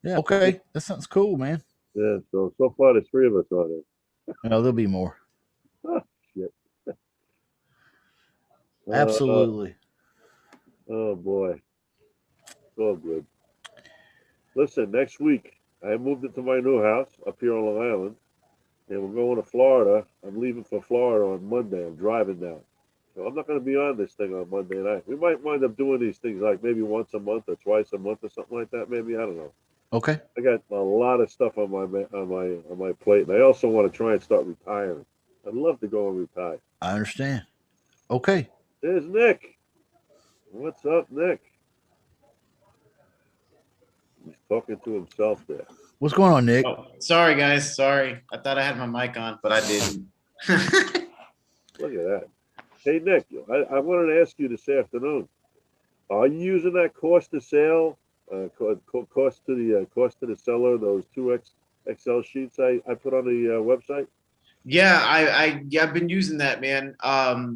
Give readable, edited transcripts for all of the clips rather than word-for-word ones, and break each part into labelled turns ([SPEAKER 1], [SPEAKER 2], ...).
[SPEAKER 1] Yeah. Okay. That sounds cool, man.
[SPEAKER 2] Yeah. So far, there's 3 of us on it.
[SPEAKER 1] No, there'll be more.
[SPEAKER 2] Oh, shit. Uh,
[SPEAKER 1] Absolutely.
[SPEAKER 2] oh boy, so good. Listen, next week I moved into my new house up here on Long Island, and we're going to Florida. I'm leaving for Florida on Monday. I'm driving down. So I'm not going to be on this thing on Monday night. We might wind up doing these things like maybe once a month or twice a month or something like that. Maybe I don't know.
[SPEAKER 1] Okay.
[SPEAKER 2] I got a lot of stuff on my plate, and I also want to try and start retiring. I'd love to go and retire.
[SPEAKER 1] I understand. Okay.
[SPEAKER 2] There's Nick. What's up, Nick? He's talking to himself there.
[SPEAKER 1] What's going on, Nick?
[SPEAKER 3] Oh, sorry, guys. Sorry. I thought I had my mic on, but I didn't.
[SPEAKER 2] Look at that. Hey, Nick, I wanted to ask you this afternoon. Are you using that cost to sale, cost to the seller, those 2 Excel sheets I put on the website?
[SPEAKER 3] Yeah, I've been using that, man.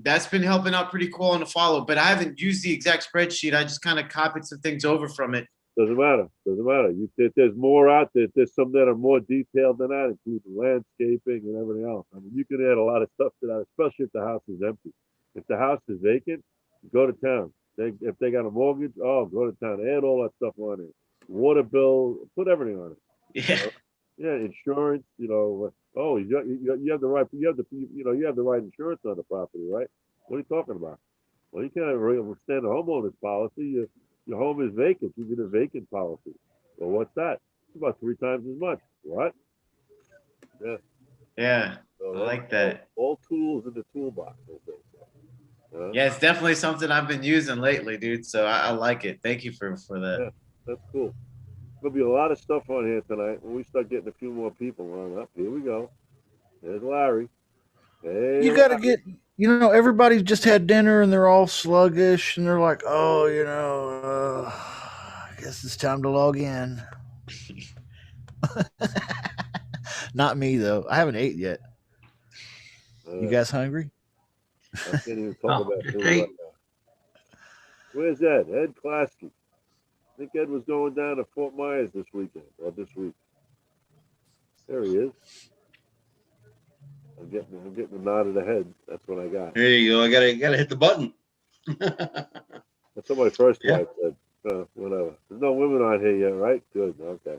[SPEAKER 3] That's been helping out pretty cool on the follow, but I haven't used the exact spreadsheet. I just kind of copied some things over from it.
[SPEAKER 2] Doesn't matter. Doesn't matter. There's more out there. There's some that are more detailed than that, including landscaping and everything else. I mean, you can add a lot of stuff to that, especially if the house is empty. If the house is vacant, go to town. If they got a mortgage, oh, go to town. Add all that stuff on it. Water bill, put everything on it.
[SPEAKER 3] Yeah.
[SPEAKER 2] Yeah, insurance. Oh, you have the right. You have the right insurance on the property, right? What are you talking about? Well, you can't withstand a homeowner's policy. Your home is vacant. You get a vacant policy. Well, what's that? It's about 3 times as much. What? Yeah.
[SPEAKER 3] Yeah. So I like that.
[SPEAKER 2] All tools in the toolbox.
[SPEAKER 3] Yeah, it's definitely something I've been using lately, dude. So I like it. Thank you for that.
[SPEAKER 2] Yeah, that's cool. There'll be a lot of stuff on here tonight when we start getting a few more people on up. Here we go. There's Larry. Hey,
[SPEAKER 1] You got to get, everybody's just had dinner and they're all sluggish and they're like, oh, I guess it's time to log in. Not me, though. I haven't ate yet. You guys hungry?
[SPEAKER 2] I can't even talk about food right now. Where's Ed? Ed Klasky. I think Ed was going down to Fort Myers this weekend or this week. There he is. I'm getting a nod of the head. That's what I got.
[SPEAKER 4] There you go. I gotta hit the button.
[SPEAKER 2] That's what my first wife said. Whatever. There's no women on here yet, right? Good. Okay.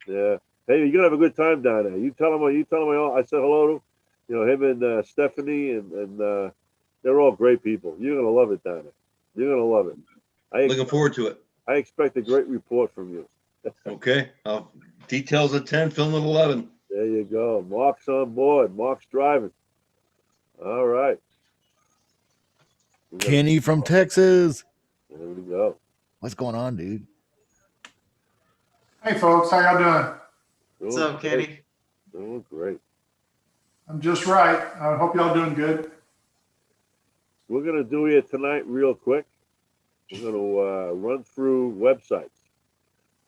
[SPEAKER 2] Yeah. Hey, you're gonna have a good time down there. You tell them. I said hello to, him and Stephanie, and they're all great people. You're gonna love it down there. You're gonna love it.
[SPEAKER 4] Looking forward to it.
[SPEAKER 2] I expect a great report from you.
[SPEAKER 4] Okay. Details at 10, film at 11.
[SPEAKER 2] There you go. Mark's on board. Mark's driving. All right.
[SPEAKER 1] Kenny from Texas.
[SPEAKER 2] There we go.
[SPEAKER 1] What's going on, dude?
[SPEAKER 5] Hey, folks. How y'all doing?
[SPEAKER 3] What's up, Kenny?
[SPEAKER 2] Doing great.
[SPEAKER 5] I'm just right. I hope y'all doing good.
[SPEAKER 2] We're going to do here tonight real quick. We're going to run through websites.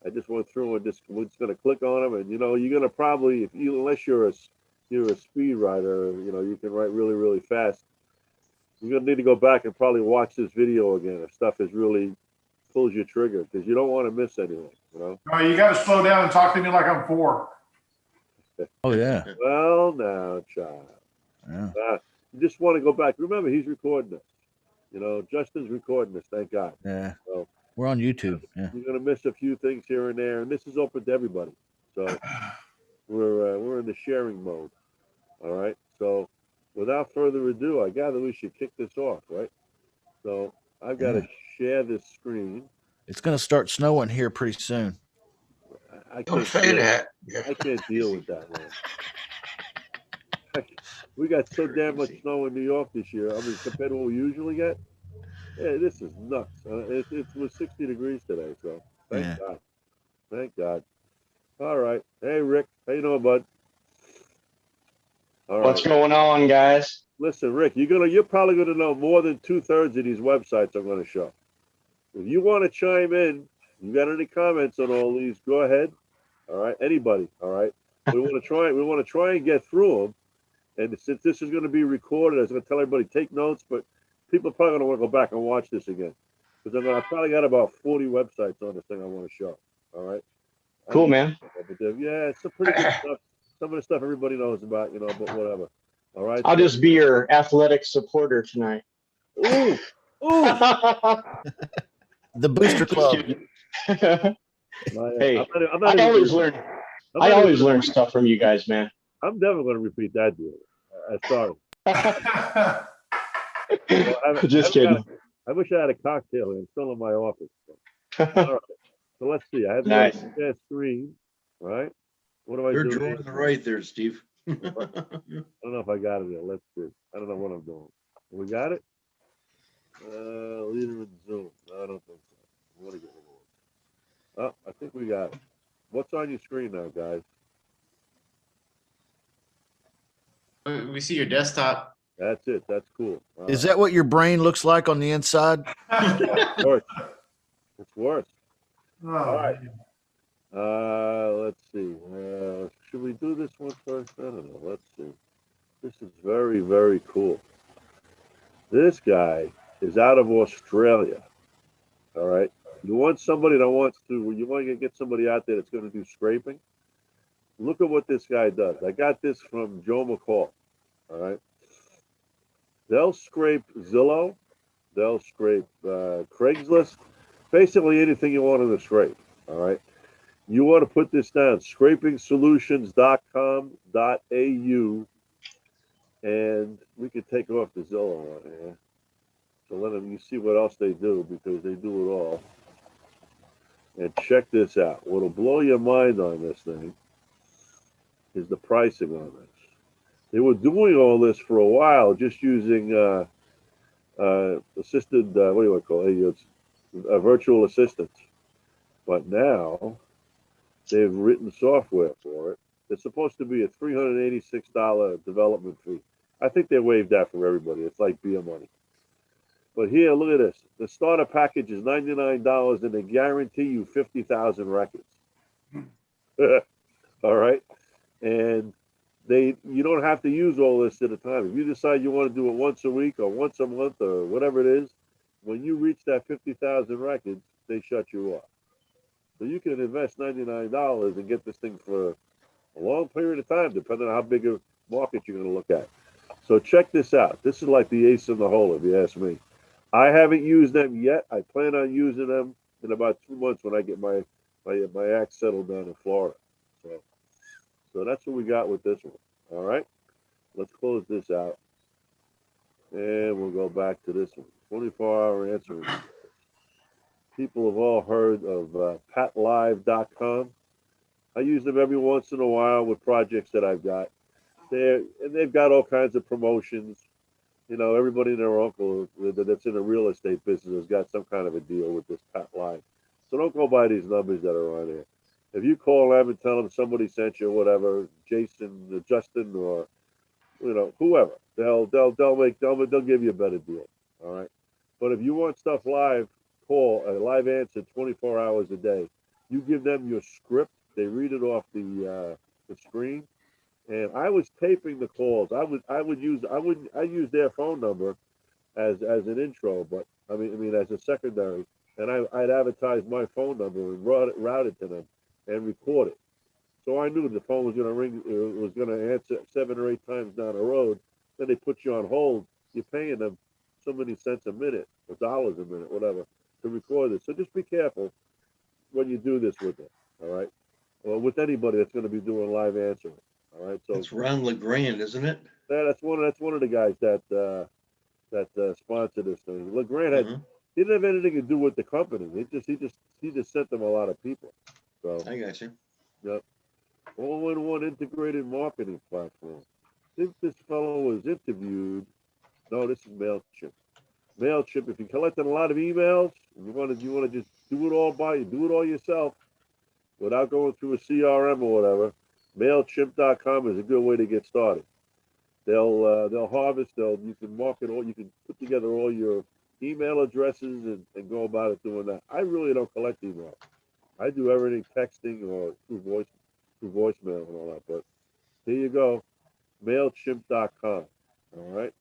[SPEAKER 2] I just went through and we're just going to click on them, and you're going to probably, unless you're a speed writer, you can write really, really fast. You're going to need to go back and probably watch this video again if stuff is really pulls your trigger, because you don't want to miss anything.
[SPEAKER 5] No, you got to slow down and talk to me like I'm 4.
[SPEAKER 1] Oh yeah.
[SPEAKER 2] Well, now, child.
[SPEAKER 1] Yeah.
[SPEAKER 2] You just want to go back. Remember, he's recording this. Justin's recording this. Thank God.
[SPEAKER 1] Yeah.
[SPEAKER 2] So,
[SPEAKER 1] we're on YouTube. Yeah.
[SPEAKER 2] You're going to miss a few things here and there, and this is open to everybody. So we're in the sharing mode. All right. So without further ado, I gather we should kick this off, right? So I've got to share this screen.
[SPEAKER 1] It's going to start snowing here pretty soon.
[SPEAKER 2] I can't say that. I can't deal with that, man. We got so damn much snow in New York this year. I mean, compared to what we usually get. Yeah, this is nuts. It was 60 degrees today, so thank God. Thank God. All right. Hey, Rick. How you doing, bud?
[SPEAKER 6] All right. What's going on, guys?
[SPEAKER 2] Listen, Rick, you're probably gonna know more than 2/3 of these websites I'm gonna show. If you want to chime in, you got any comments on all these, go ahead. All right, anybody. All right. We want to try and get through them. And since this is going to be recorded, I was going to tell everybody take notes, but people are probably going to want to go back and watch this again, because I probably got about 40 websites on this thing I want to show. All right.
[SPEAKER 6] Cool, man.
[SPEAKER 2] But yeah, it's some pretty good stuff. Some of the stuff everybody knows about, but whatever. All right.
[SPEAKER 6] I'll
[SPEAKER 2] So,
[SPEAKER 6] just be your athletic supporter tonight.
[SPEAKER 2] ooh.
[SPEAKER 1] The Booster
[SPEAKER 6] Just
[SPEAKER 1] Club.
[SPEAKER 6] kidding.
[SPEAKER 2] I'm
[SPEAKER 6] Hey,
[SPEAKER 2] not
[SPEAKER 6] I
[SPEAKER 2] even
[SPEAKER 6] always
[SPEAKER 2] gonna-
[SPEAKER 6] learn.
[SPEAKER 2] I'm
[SPEAKER 6] I
[SPEAKER 2] not
[SPEAKER 6] always
[SPEAKER 2] even-
[SPEAKER 6] learn stuff from you guys, man.
[SPEAKER 2] I'm never going to repeat that deal. Sorry.
[SPEAKER 6] Just kidding.
[SPEAKER 2] I wish I had a cocktail here. It's still in my office. All right. So let's see. I have
[SPEAKER 6] Nice.
[SPEAKER 2] the screen, right? What do I
[SPEAKER 4] You're
[SPEAKER 2] do?
[SPEAKER 4] drawing the right there, Steve.
[SPEAKER 2] I don't know if I got it yet. Let's see. I don't know what I'm doing. We got it? Leader in Zoom. No, I don't think so. I want to get rid of it. Oh, I think we got it. What's on your screen now, guys?
[SPEAKER 3] We see your desktop.
[SPEAKER 2] That's it. That's cool.
[SPEAKER 1] Is that what your brain looks like on the inside?
[SPEAKER 2] It's worse. It's worse.
[SPEAKER 5] Oh,
[SPEAKER 2] All right.
[SPEAKER 5] man.
[SPEAKER 2] Let's see. Should we do this one first? I don't know. Let's see. This is very, very cool. This guy is out of Australia. All right. You want somebody that wants to, you want to get somebody out there that's going to do scraping. Look at what this guy does. I got this from Joe McCall. All right. They'll scrape Zillow. They'll scrape Craigslist. Basically anything you want to scrape. All right. You want to put this down, scrapingsolutions.com.au, and we could take off the Zillow on here. So let them, you see what else they do, because they do it all. And check this out. What'll blow your mind on this thing is the pricing on this. They were doing all this for a while, just using assisted, what do you want to call it? It's virtual assistants. But now they've written software for it. It's supposed to be a $386 development fee. I think they waived that for everybody. It's like beer money. But here, look at this. The starter package is $99, and they guarantee you 50,000 records. All right, and you don't have to use all this at a time. If you decide you want to do it once a week or once a month or whatever it is, when you reach that 50,000 records, they shut you off. So you can invest $99 and get this thing for a long period of time, depending on how big a market you're going to look at. So check this out. This is like the ace in the hole, if you ask me. I haven't used them yet. I plan on using them in about 2 months when I get my act settled down in Florida. So that's what we got with this one. All right. Let's close this out. And we'll go back to this one. 24-hour answering. People have all heard of patlive.com. I use them every once in a while with projects that I've got. They've got all kinds of promotions. You know, everybody and their uncle that's in the real estate business has got some kind of a deal with this Pat Live. So don't go by these numbers that are on there. If you call them and tell them somebody sent you, whatever, Jason, Justin, or whoever, they'll give you a better deal. All right. But if you want stuff live, call a live answer 24 hours a day. You give them your script. They read it off the screen. And I was taping the calls. I use their phone number as an intro, but I mean as a secondary. And I'd advertise my phone number and route it to them and record it. So I knew the phone was going to ring. It was going to answer 7 or 8 times down the road. Then they put you on hold. You're paying them so many cents a minute or dollars a minute, whatever, to record it. So just be careful when you do this with them. All right, or with anybody that's going to be doing live answering. All right, so
[SPEAKER 4] It's Ron LeGrand, isn't it?
[SPEAKER 2] yeah, that's one of the guys that sponsored this thing. LeGrand he didn't have anything to do with the company. He just sent them a lot of people. So
[SPEAKER 4] I got you.
[SPEAKER 2] yep, all-in-one integrated marketing platform. I think this fellow was interviewed. No, this is Mailchimp. Mailchimp. If you're collecting a lot of emails, and you want to just do it all yourself, without going through a CRM or whatever. Mailchimp.com is a good way to get started. They'll harvest. You can market all. You can put together all your email addresses and go about it doing that. I really don't collect email. I do everything texting or through voicemail and all that. But here you go, Mailchimp.com. All right,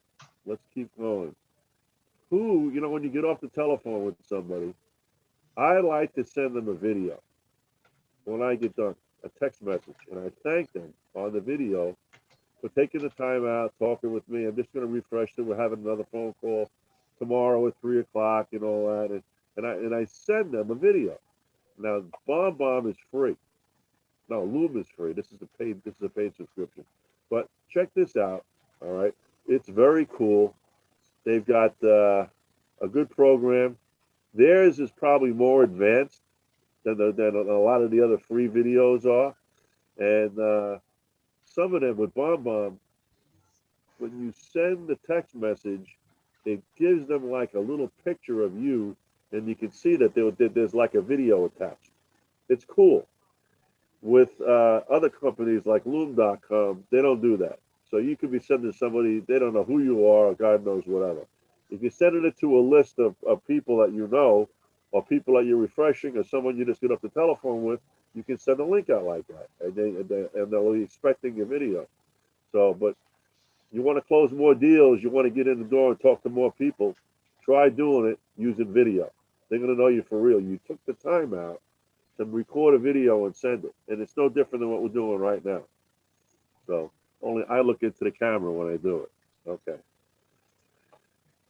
[SPEAKER 2] let's keep going. When you get off the telephone with somebody, I like to send them a video. when I get done, a text message, and I thank them on the video for taking the time out, talking with me. I'm just going to refresh it. We're having another phone call tomorrow at 3 o'clock and all that, and I send them a video. Now, BombBomb is free. No, Loom is free. This is a paid subscription. But check this out. All right, it's very cool. They've got a good program. Theirs is probably more advanced than a lot of the other free videos are, and some of them with BombBomb, when you send the text message, it gives them like a little picture of you, and you can see that there's like a video attached. It's cool. With other companies like Loom.com, they don't do that. So you could be sending somebody, they don't know who you are, or God knows whatever. If you're sending it to a list of people that you know, or people that you're refreshing, or someone you just get off the telephone with, you can send a link out like that, and they'll be expecting your video. So, but you want to close more deals, you want to get in the door and talk to more people, try doing it using video. They're going to know you for real. You took the time out to record a video and send it. And it's no different than what we're doing right now. So only I look into the camera when I do it. Okay.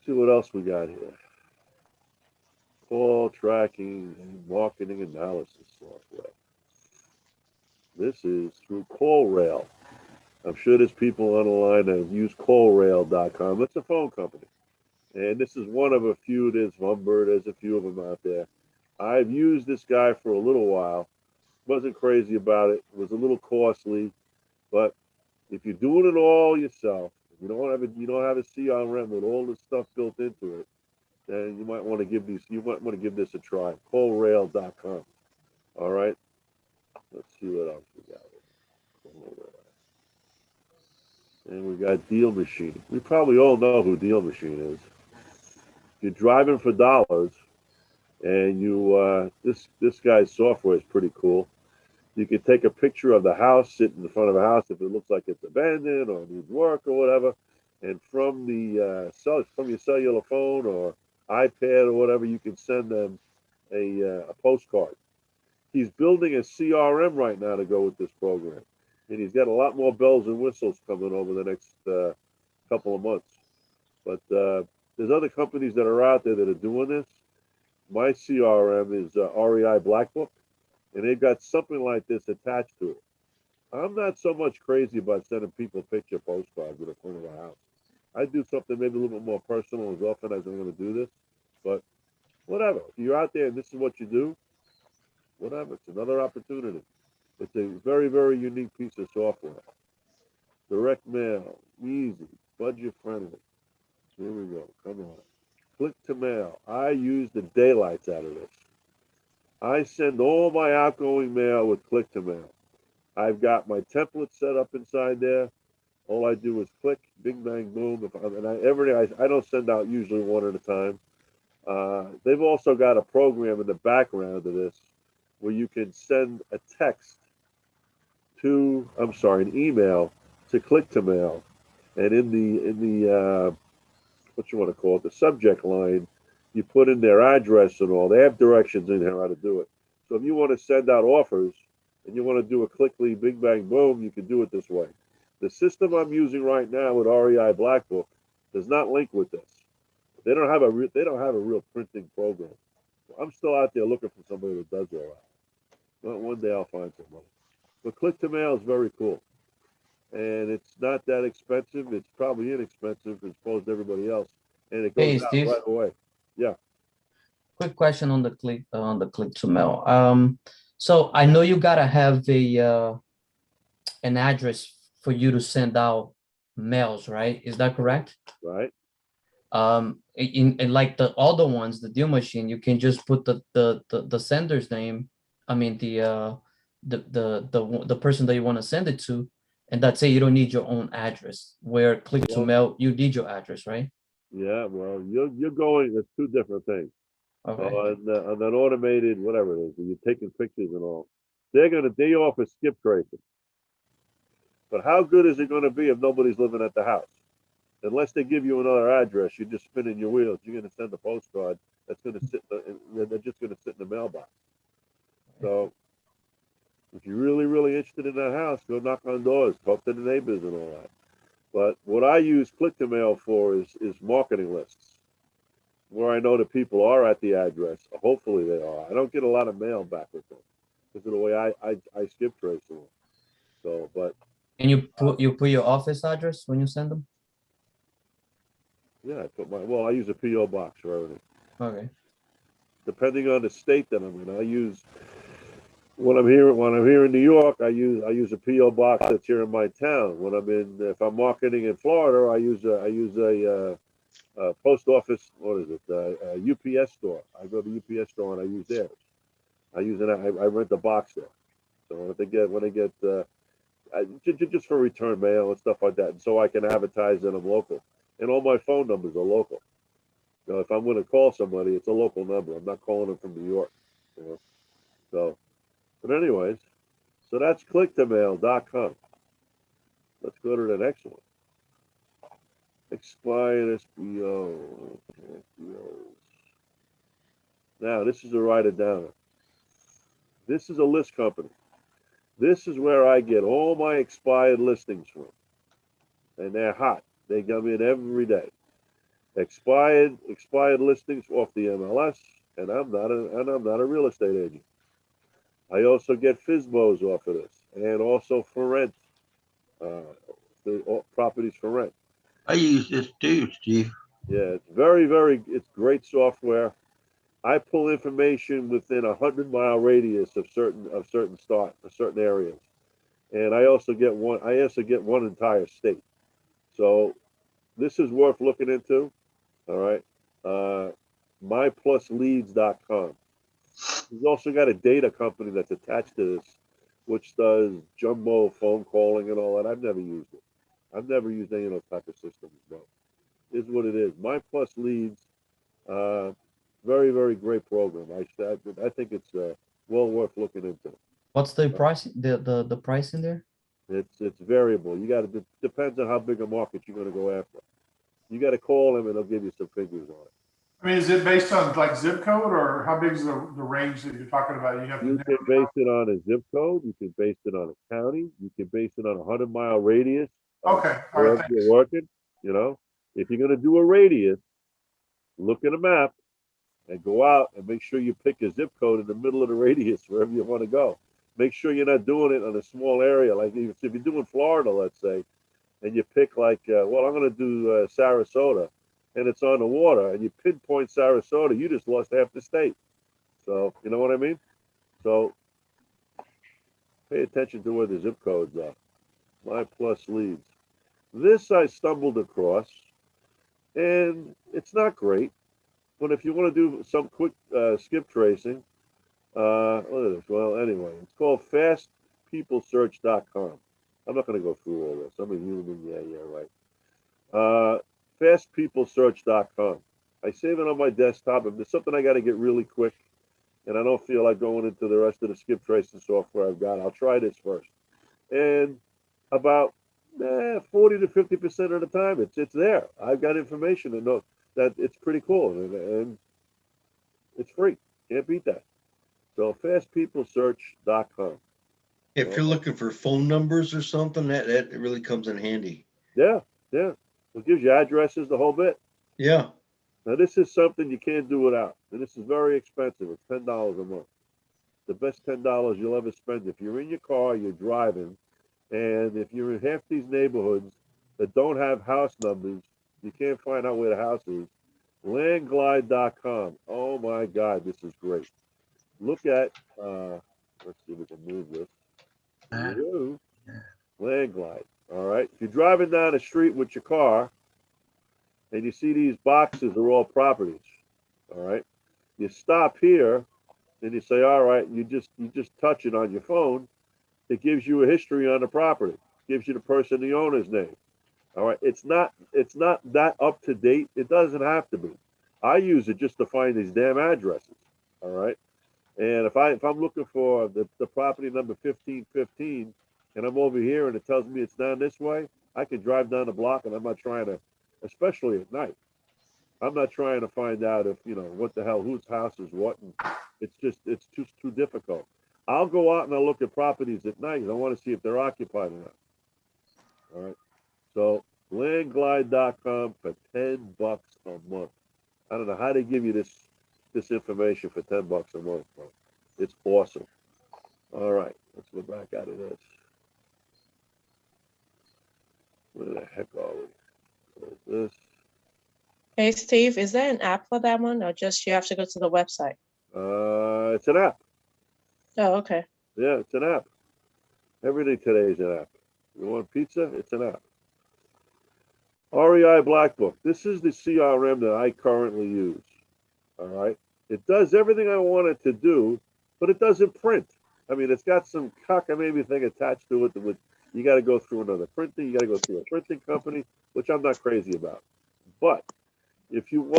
[SPEAKER 2] See what else we got here. Call tracking and marketing analysis software. This is through CallRail. I'm sure there's people on the line that have used callrail.com. It's a phone company. And this is one of a few. There's Humber. There's a few of them out there. I've used this guy for a little while. Wasn't crazy about it. It was a little costly. But if you're doing it all yourself, if you don't have a CRM with all this stuff built into it, then you might want to give this a try. Callrail.com. All right. Let's see what else we got. And we got Deal Machine. We probably all know who Deal Machine is. You're driving for dollars, and you this guy's software is pretty cool. You can take a picture of the house, sit in front of a house if it looks like it's abandoned or needs work or whatever, and from your cellular phone or iPad or whatever, you can send them a postcard. He's building a CRM right now to go with this program, and he's got a lot more bells and whistles coming over the next couple of months. But there's other companies that are out there that are doing this. My CRM is REI Black Book, and they've got something like this attached to it. I'm not so much crazy about sending people picture postcards in the front of a house. I do something maybe a little bit more personal as often as I'm going to do this, but whatever. If you're out there and this is what you do, whatever. It's another opportunity. It's a very, very unique piece of software. Direct mail, easy, budget friendly. Here we go. Come on. Click to mail. I use the daylights out of this. I send all my outgoing mail with click to mail. I've got my template set up inside there. All I do is click, bing, bang, boom. I don't send out usually one at a time. They've also got a program in the background of this where you can send a text an email to click to mail, and in the what you want to call it, the subject line, you put in their address and all. They have directions in here how to do it. So if you want to send out offers and you want to do a clickly, bing, bang, boom, you can do it this way. The system I'm using right now with REI Black Book does not link with this. They don't have a real printing program. So I'm still out there looking for somebody that does all that. Well, one day I'll find somebody. But click to mail is very cool. And it's not that expensive. It's probably inexpensive as opposed to everybody else. And it goes out
[SPEAKER 7] Steve.
[SPEAKER 2] right away. Yeah.
[SPEAKER 7] Quick question on the click to mail. So I know you gotta have an address for you to send out mails, right? Is that correct?
[SPEAKER 2] Right.
[SPEAKER 7] In like the other ones, the Deal Machine, you can just put the sender's name. I mean the person that you want to send it to, and that's it. You don't need your own address. Where click to mail, you need your address, right?
[SPEAKER 2] Yeah. Well, you're going. There's two different things.
[SPEAKER 7] Okay.
[SPEAKER 2] On that automated whatever it is, where you're taking pictures and all, they offer skip tracing. But how good is it going to be if nobody's living at the house? Unless they give you another address, you're just spinning your wheels. You're going to send a postcard that's going to sit. They're just going to sit in the mailbox. So If you're really, really interested in that house, go knock on doors, talk to the neighbors and all that. But what I use Click to Mail for is marketing lists, where I know the people are at the address. Hopefully they are. I don't get a lot of mail back with them because of the way I skip trace them. So, but
[SPEAKER 7] And you put your office address when you send them?
[SPEAKER 2] yeah, I use a PO box for everything.
[SPEAKER 7] Okay.
[SPEAKER 2] Depending on the state that I'm in, I use when I'm here in New York, I use a PO box that's here in my town. If I'm marketing in Florida, I use a post office. What is it? A UPS store. I go to UPS store and I use theirs. I rent a box there. So when they get just for return mail and stuff like that, and so I can advertise that I'm local. And all my phone numbers are local. If I'm going to call somebody, it's a local number. I'm not calling them from New York. So, but anyways, so that's clicktomail.com. Let's go to the next one. Expired SBO. Now, this is a write it down. This is a list company. This is where I get all my expired listings from. And they're hot. They come in every day. Expired listings off the MLS, and I'm not a real estate agent. I also get FSBOs off of this, and also for rent, the properties for rent.
[SPEAKER 4] I use this too, Steve.
[SPEAKER 2] Yeah, it's great software. I pull information within 100-mile radius of certain areas, and I also get one entire state. So this is worth looking into. All right, myplusleads.com. He's also got a data company that's attached to this, which does jumbo phone calling and all that. I've never used it. I've never used any of those type of systems, but is what it is. My Plus Leads, very, very great program. I think it's well worth looking into.
[SPEAKER 7] What's the price? The price in there?
[SPEAKER 2] It's variable. Depends on how big a market you're going to go after. You got to call them and they'll give you some figures on it.
[SPEAKER 5] I mean, is it based on like zip code, or how big is the range that you're talking about?
[SPEAKER 2] You can base it on a zip code. You can base it on a county. You can base it on a 100-mile radius.
[SPEAKER 5] Okay, all
[SPEAKER 2] Wherever
[SPEAKER 5] right,
[SPEAKER 2] you're working, if you're going to do a radius, look at a map and go out and make sure you pick a zip code in the middle of the radius wherever you want to go. Make sure you're not doing it on a small area. Like if you're doing Florida, let's say, and you pick I'm going to do Sarasota, and it's on the water, and you pinpoint Sarasota, you just lost half the state. So, you know what I mean? So, pay attention to where the zip codes are. My Plus Leads. This I stumbled across, and it's not great. But if you want to do some quick skip tracing, anyway, it's called fastpeoplesearch.com. I'm not going to go through all this. I'm a human. Yeah, right. Fastpeoplesearch.com. I save it on my desktop. If there's something I got to get really quick, and I don't feel like going into the rest of the skip tracing software I've got, I'll try this first. And about 40 to 50% of the time, it's there. I've got information to know that it's pretty cool, and it's free. Can't beat that. So fastpeoplesearch.com.
[SPEAKER 4] If you're looking for phone numbers or something, that really comes in handy.
[SPEAKER 2] Yeah. It gives you addresses, the whole bit.
[SPEAKER 4] Yeah.
[SPEAKER 2] Now this is something you can't do without, and this is very expensive. It's $10 a month. The best $10 you'll ever spend. If you're in your car, you're driving, and if you're in half these neighborhoods that don't have house numbers, you can't find out where the house is. Landglide.com. Oh my God, this is great. Look at, let's see if we can move this. Landglide. All right. If you're driving down the street with your car and you see these boxes are all properties, all right, you stop here and you say, all right, you just touch it on your phone. It gives you a history on the property. It gives you the person, the owner's name. All right. It's not that up to date. It doesn't have to be. I use it just to find these damn addresses. All right. And if I'm looking for the property number 1515 and I'm over here and it tells me it's down this way, I can drive down the block, and I'm not trying to, especially at night, I'm not trying to find out if, what the hell, whose house is what. And it's just too difficult. I'll go out and I'll look at properties at night. I want to see if they're occupied or not. All right. So landglide.com for $10 a month. I don't know how they give you this information for $10 a month, bro. It's awesome. All right, let's go back out of this. Where the heck are we? Close this.
[SPEAKER 8] Hey, Steve, is there an app for that one or just you have to go to the website?
[SPEAKER 2] It's an app.
[SPEAKER 8] Oh, okay.
[SPEAKER 2] Yeah, it's an app. Everything today is an app. You want pizza? It's an app. REI Black Book. This is the CRM that I currently use. All right. It does everything I want it to do, but it doesn't print. I mean, it's got some cockamamie thing attached to it that you got to go through another printing. You got to go through a printing company, which I'm not crazy about. But if you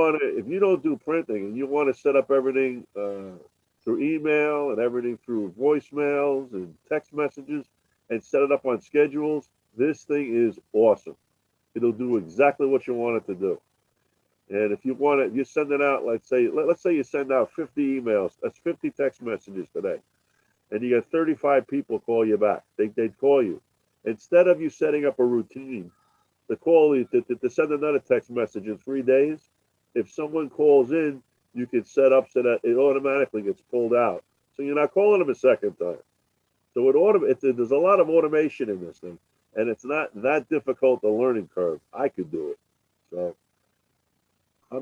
[SPEAKER 2] don't do printing and you want to set up everything through email and everything through voicemails and text messages and set it up on schedules, this thing is awesome. It'll do exactly what you want it to do. And if you want it, you send it out, let's say you send out 50 emails. That's 50 text messages today. And you got 35 people call you back. They'd call you. Instead of you setting up a routine to send another text message in 3 days, if someone calls in, you can set up so that it automatically gets pulled out. So you're not calling them a second time. So there's a lot of automation in this thing. And it's not that difficult a learning curve. I could do it. So I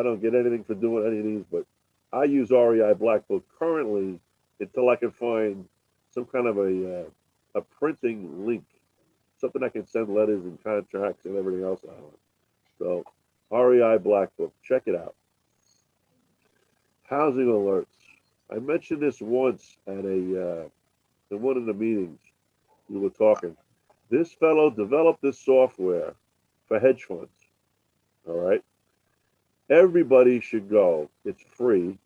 [SPEAKER 2] don't get anything for doing any of these, but I use REI Black Book currently until I can find some kind of a printing link, something I can send letters and contracts and everything else out on. So REI Black Book, check it out. Housing alerts. I mentioned this once at in one of the meetings we were talking. This fellow developed this software for hedge funds. All right. Everybody should go. It's free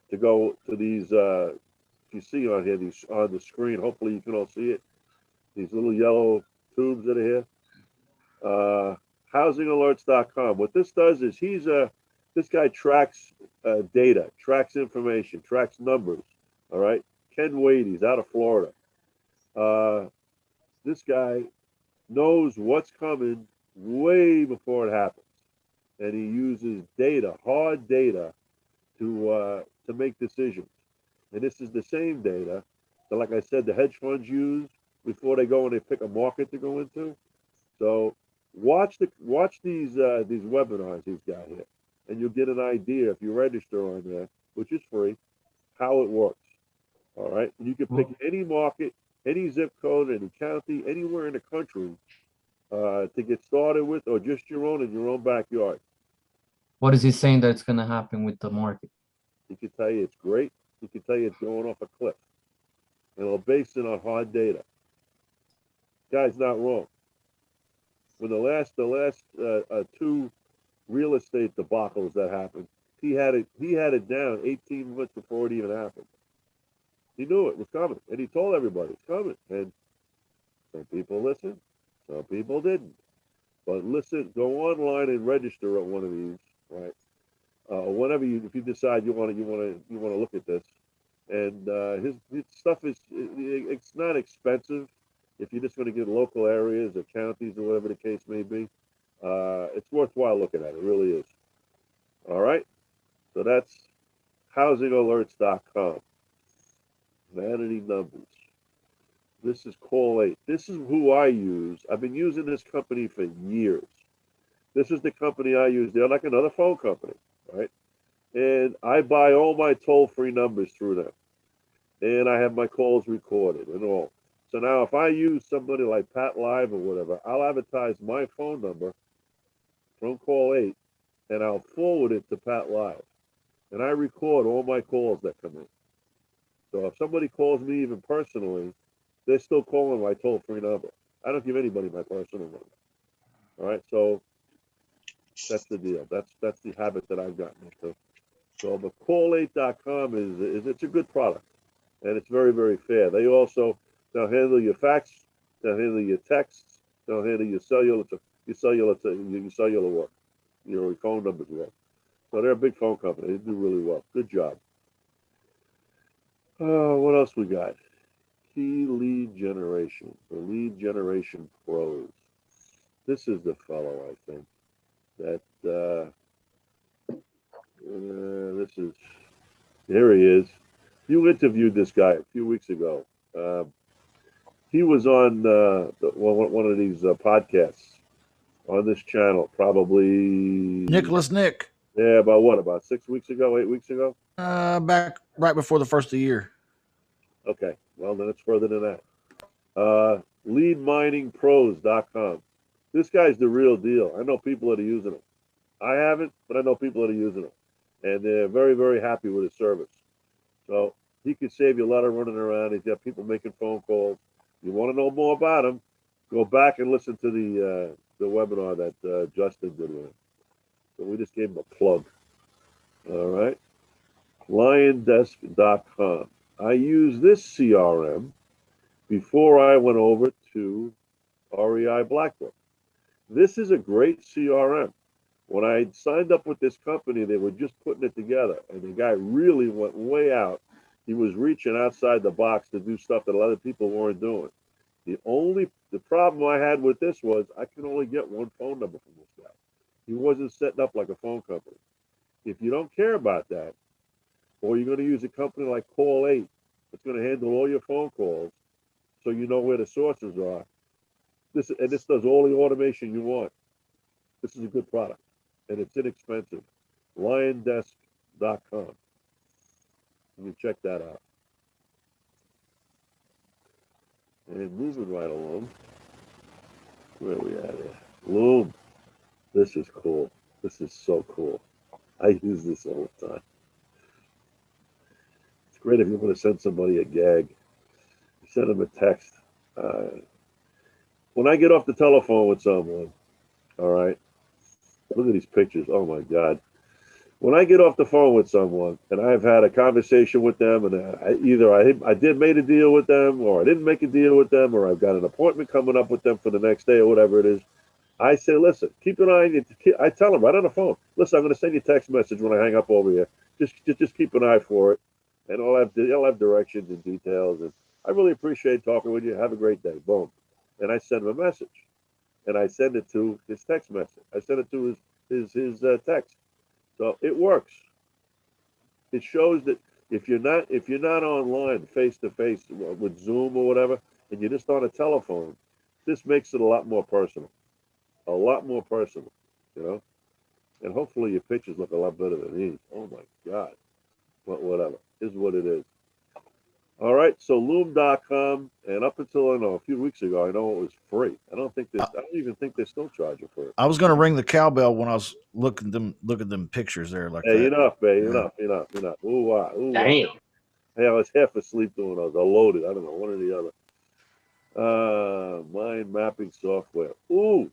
[SPEAKER 2] to go to these. If you see on here, these on the screen, hopefully you can all see it. These little yellow tubes that are here. Housingalerts.com. What this does is this guy tracks data, tracks information, tracks numbers. All right. Ken Wade, he's out of Florida. This guy knows what's coming way before it happens. And he uses data, hard data, to make decisions. And this is the same data that, like I said, the hedge funds use before they go and they pick a market to go into. So watch these webinars he's got here, and you'll get an idea if you register on there, which is free, how it works. All right, and you can pick any market, any zip code, any county, anywhere in the country to get started with, or just your own in your own backyard.
[SPEAKER 7] What is he saying that's going to happen with the market?
[SPEAKER 2] He can tell you it's great. He can tell you it's going off a cliff. And it'll base it on hard data. Guy's not wrong. When the last two real estate debacles that happened, he had it down 18 months before it even happened. He knew it was coming, and he told everybody it's coming. And some people listened, some people didn't. But listen, go online and register at one of these, right? Whenever if you decide you want to look at this, and his stuff it's not expensive if you're just going to get local areas or counties or whatever the case may be. It's worthwhile looking at. It really is. All right, so that's housingalerts.com. Vanity numbers. This is Call 8. This is who I use. I've been using this company for years. This is the company I use. They're like another phone company, right? And I buy all my toll-free numbers through them. And I have my calls recorded and all. So now if I use somebody like Pat Live or whatever, I'll advertise my phone number from Call 8 and I'll forward it to Pat Live. And I record all my calls that come in. So if somebody calls me even personally, they're still calling my toll-free number. I don't give anybody my personal number. All right, so that's the deal. That's the habit that I've gotten into. So, but call8.com is it's a good product, and it's very, very fair. They'll handle your fax, they'll handle your texts, they'll handle your cellular work, your phone numbers work. So they're a big phone company. They do really well. Good job. What else we got? Key lead generation, the lead generation pros. This is the fellow, I think, that this is, here he is. You interviewed this guy a few weeks ago. He was on one of these podcasts on this channel, probably
[SPEAKER 1] Nicholas Nick.
[SPEAKER 2] Yeah, about 6 weeks ago, 8 weeks ago?
[SPEAKER 1] Back right before the first of the year.
[SPEAKER 2] Okay, well, then it's further than that. Leadminingpros.com. This guy's the real deal. I know people that are using it. I haven't, but I know people that are using it. And they're very, very happy with his service. So he could save you a lot of running around. He's got people making phone calls. You want to know more about him, go back and listen to the webinar that Justin did with him. So we just gave him a plug. All right. Liondesk.com. I used this CRM before I went over to REI Blackbook. This is a great CRM. When I signed up with this company, they were just putting it together, and the guy really went way out. He was reaching outside the box to do stuff that a lot of people weren't doing. The problem I had with this was I could only get one phone number from this guy. He wasn't setting up like a phone company. If you don't care about that, or you're going to use a company like Call8 that's going to handle all your phone calls so you know where the sources are, this does all the automation you want. This is a good product, and it's inexpensive. Liondesk.com. You can check that out. And moving right along, where are we at here? Loom. This is cool. This is so cool. I use this all the time. It's great if you want to send somebody a gag. You send them a text. When I get off the telephone with someone, all right, look at these pictures. Oh my God. When I get off the phone with someone and I've had a conversation with them, and either I did make a deal with them, or I didn't make a deal with them, or I've got an appointment coming up with them for the next day or whatever it is, I say, listen, keep an eye on you. I tell them right on the phone, listen, I'm going to send you a text message when I hang up over here. Just keep an eye for it, and I'll have directions and details. And I really appreciate talking with you. Have a great day. Boom. And I send him a message, and I send it to his text message. I send it to his text. So it works. It shows that if you're not online face to face with Zoom or whatever, and you're just on a telephone, this makes it a lot more personal. A lot more personal, you know? And hopefully your pictures look a lot better than these. Oh my God. But whatever. Is what it is. All right, so Loom.com, and up until a few weeks ago, I know it was free. I don't even think they're still charging for it.
[SPEAKER 1] I was going to ring the cowbell when I was looking at them pictures there like
[SPEAKER 2] Hey,
[SPEAKER 1] that.
[SPEAKER 2] enough, babe.
[SPEAKER 1] Yeah.
[SPEAKER 2] Enough. Ooh,
[SPEAKER 6] Damn.
[SPEAKER 2] Hey, I was half asleep doing those. I loaded. I don't know, one or the other. Mind mapping software. Ooh,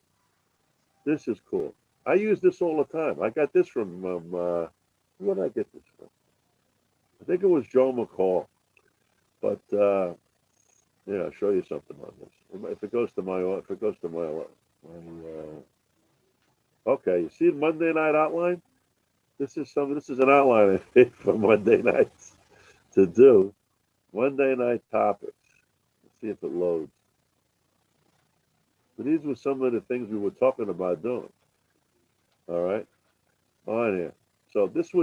[SPEAKER 2] this is cool. I use this all the time. I got this from where did I get this from? I think it was Joe McCall. But yeah, I'll show you something on this. If it goes to my okay, you see the Monday night outline? This is an outline I made for Monday nights to do. Monday night topics. Let's see if it loads. But these were some of the things we were talking about doing. All right, on here. So this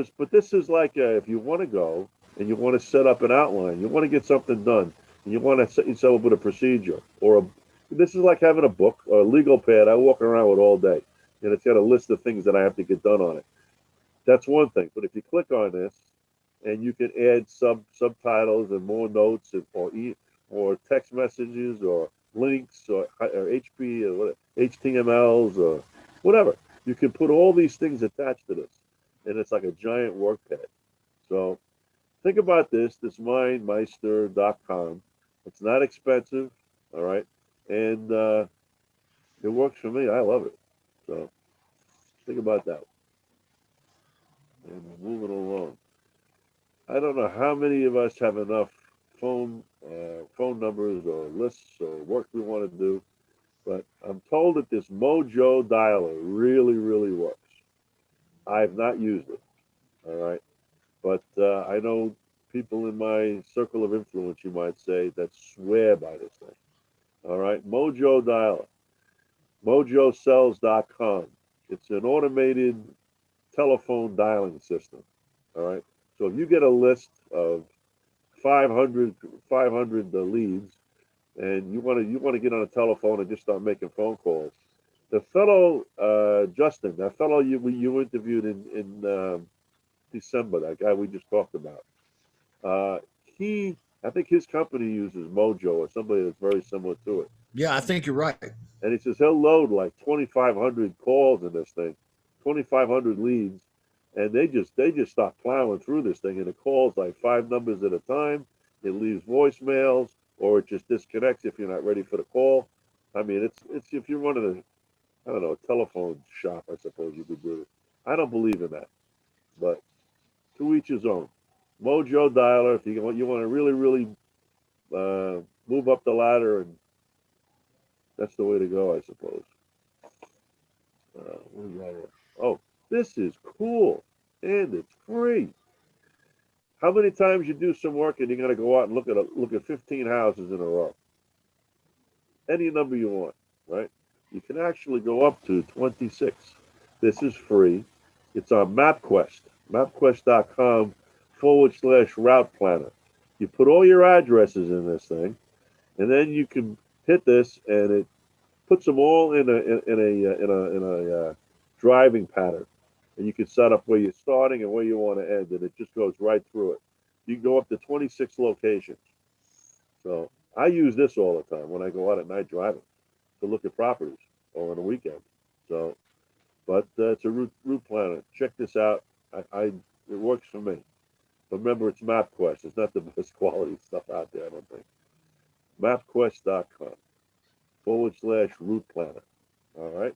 [SPEAKER 2] is like if you want to go and you want to set up an outline, you want to get something done, and you want to set yourself up with a procedure, this is like having a book or a legal pad I walk around with all day, and it's got a list of things that I have to get done on it. That's one thing. But if you click on this, and you can add subtitles and more notes, or text messages or links or HP or whatever, HTMLs or whatever, you can put all these things attached to this, and it's like a giant work pad. So think about this mindmeister.com. It's not expensive, all right, and it works for me. I love it. So think about that. And moving along. I don't know how many of us have enough phone numbers or lists or work we want to do, but I'm told that this Mojo Dialer really, really works. I've not used it, all right, but I know people in my circle of influence, you might say, that swear by this thing. All right, Mojo Dialer, mojocells.com. It's an automated telephone dialing system. All right, so if you get a list of 500 leads, and you want to get on a telephone and just start making phone calls. The fellow Justin, that fellow you interviewed in December, that guy we just talked about, I think his company uses Mojo or somebody that's very similar to it.
[SPEAKER 1] Yeah, I think you're right.
[SPEAKER 2] And he says he'll load like 2,500 calls in this thing, 2,500 leads, and they just start plowing through this thing, and it calls like 5 numbers at a time. It leaves voicemails, or it just disconnects if you're not ready for the call. I mean, it's if you're running a, I don't know, a telephone shop, I suppose you could do it. I don't believe in that, but to each his own. Mojo Dialer, if you want to really move up the ladder, and that's the way to go, I suppose. Oh, this is cool, and it's free. How many times you do some work and you're gonna go out and look at 15 houses in a row? Any number you want, right? You can actually go up to 26. This is free. It's on MapQuest, mapquest.com/route planner. You put all your addresses in this thing, and then you can hit this, and it puts them all in a driving pattern, and you can set up where you're starting and where you want to end, and it just goes right through it. You can go up to 26 locations. So I use this all the time when I go out at night driving to look at properties or on the weekend. So, but it's a route planner. Check this out. It works for me. But remember, it's MapQuest. It's not the best quality stuff out there, I don't think. MapQuest.com/route planner. All right.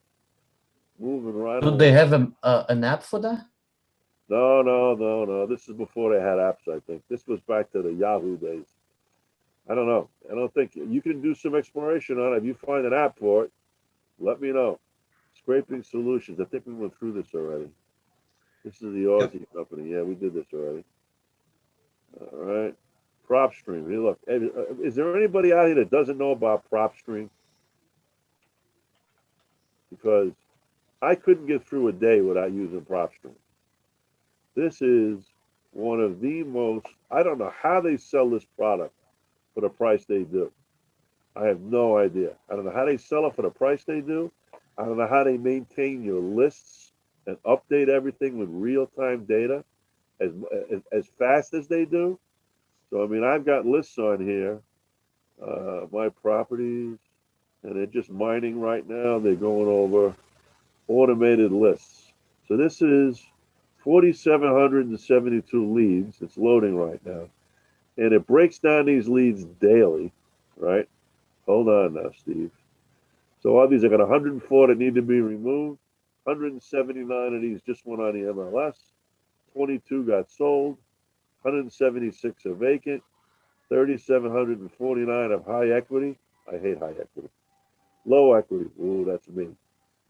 [SPEAKER 2] Moving right
[SPEAKER 7] Do
[SPEAKER 2] along.
[SPEAKER 7] they have an app for that?
[SPEAKER 2] No. This is before they had apps, I think. This was back to the Yahoo days. I don't know. I don't think you can do some exploration on it. If you find an app for it, let me know. Scraping Solutions. I think we went through this already. This is the Aussie company. Yeah, we did this already. All right. PropStream. Hey, look. Is there anybody out here that doesn't know about PropStream? Because I couldn't get through a day without using PropStream. This is one of the most, I don't know how they sell this product for the price they do. I have no idea. I don't know how they sell it for the price they do. I don't know how they maintain your lists and update everything with real-time data as fast as they do. So, I mean, I've got lists on here, my properties, and they're just mining right now. They're going over automated lists. So this is 4,772 leads. It's loading right now. And it breaks down these leads daily, right? Hold on now, Steve. So all these, I got 104 that need to be removed. 179 of these just went on the MLS. 22 got sold. 176 are vacant. 3,749 of high equity. I hate high equity. Low equity. Ooh, that's me.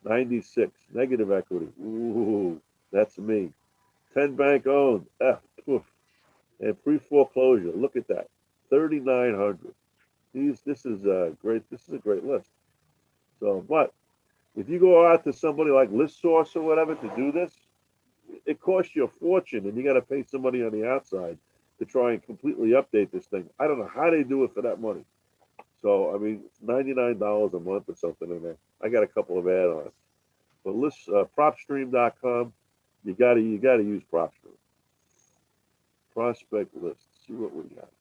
[SPEAKER 2] 96 negative equity. Ooh, that's me. 10 bank owned. F. Poof. And pre-foreclosure. Look at that. 3,900. This is a great list. So, but if you go out to somebody like ListSource or whatever to do this, it costs you a fortune, and you got to pay somebody on the outside to try and completely update this thing. I don't know how they do it for that money. So, I mean, it's $99 a month or something in there. I got a couple of add-ons. But PropStream.com, you gotta use PropStream. Prospect list. See what we got.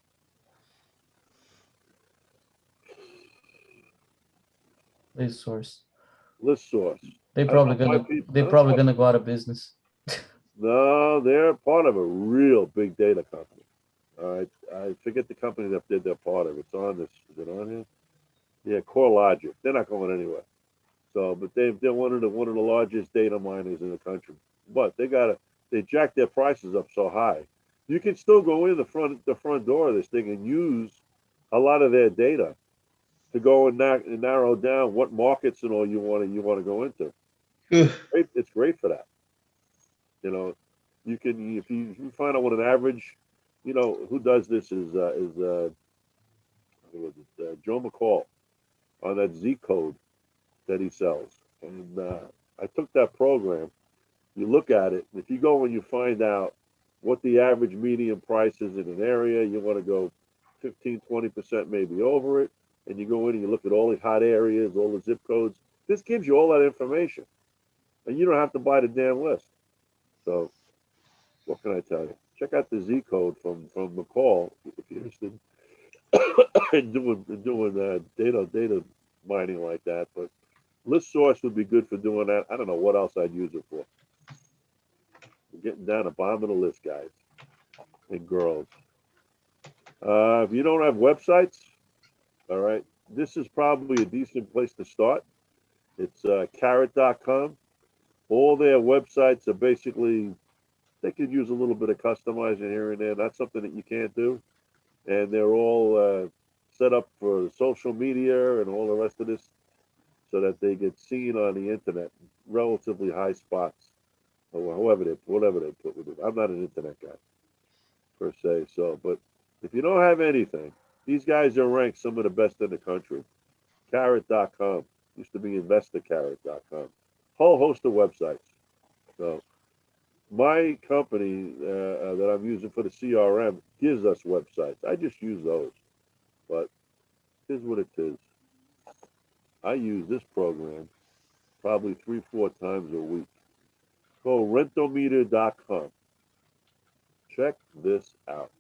[SPEAKER 7] ListSource.
[SPEAKER 2] ListSource.
[SPEAKER 7] They're probably gonna go out of business.
[SPEAKER 2] No, they're part of a real big data company. All right, I forget the company that did that part of it. It's on this. Is it on here? Yeah, CoreLogic. They're not going anywhere. So, but they're one of the largest data miners in the country. But they jacked their prices up so high. You can still go in the front door of this thing and use a lot of their data to go and narrow down what markets and all you want to go into. It's great for that. You know, you can if you find out what an average you know, who does this is who was it? Joe McCall on that Z code that he sells. And I took that program. You look at it, and if you go and you find out what the average median price is in an area, you want to go 15, 20% maybe over it, and you go in and you look at all the hot areas, all the zip codes. This gives you all that information, and you don't have to buy the damn list. So, what can I tell you? Check out the Z code from McCall if you're interested in doing data mining like that. But list source would be good for doing that. I don't know what else I'd use it for. We're getting down the bottom of the list, guys and girls. If you don't have websites, all right, this is probably a decent place to start. It's carrot.com. All their websites are basically, they could use a little bit of customizing here and there. That's something that you can't do. And they're all set up for social media and all the rest of this so that they get seen on the internet, relatively high spots, or whatever they put with it. I'm not an internet guy per se, so, but if you don't have anything, these guys are ranked some of the best in the country. Carrot.com used to be investorcarrot.com. Whole host of websites. So my company that I'm using for the CRM gives us websites. I just use those. But here's what it is. I use this program probably 3-4 times a week. Go rentometer.com. Check this out.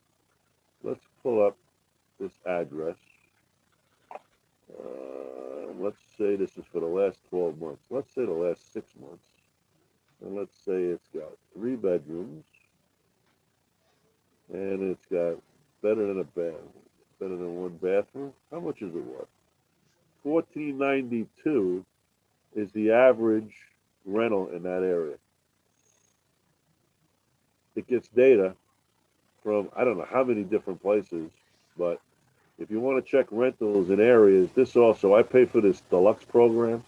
[SPEAKER 2] Let's pull up this address. Let's say this is for the last 12 months. Let's say the last 6 months. And let's say it's got 3 bedrooms. And it's got better than a bath, better than 1 bathroom. How much is it worth? $14.92 is the average rental in that area. It gets data from I don't know how many different places, but if you want to check rentals in areas, this also I pay for this deluxe program,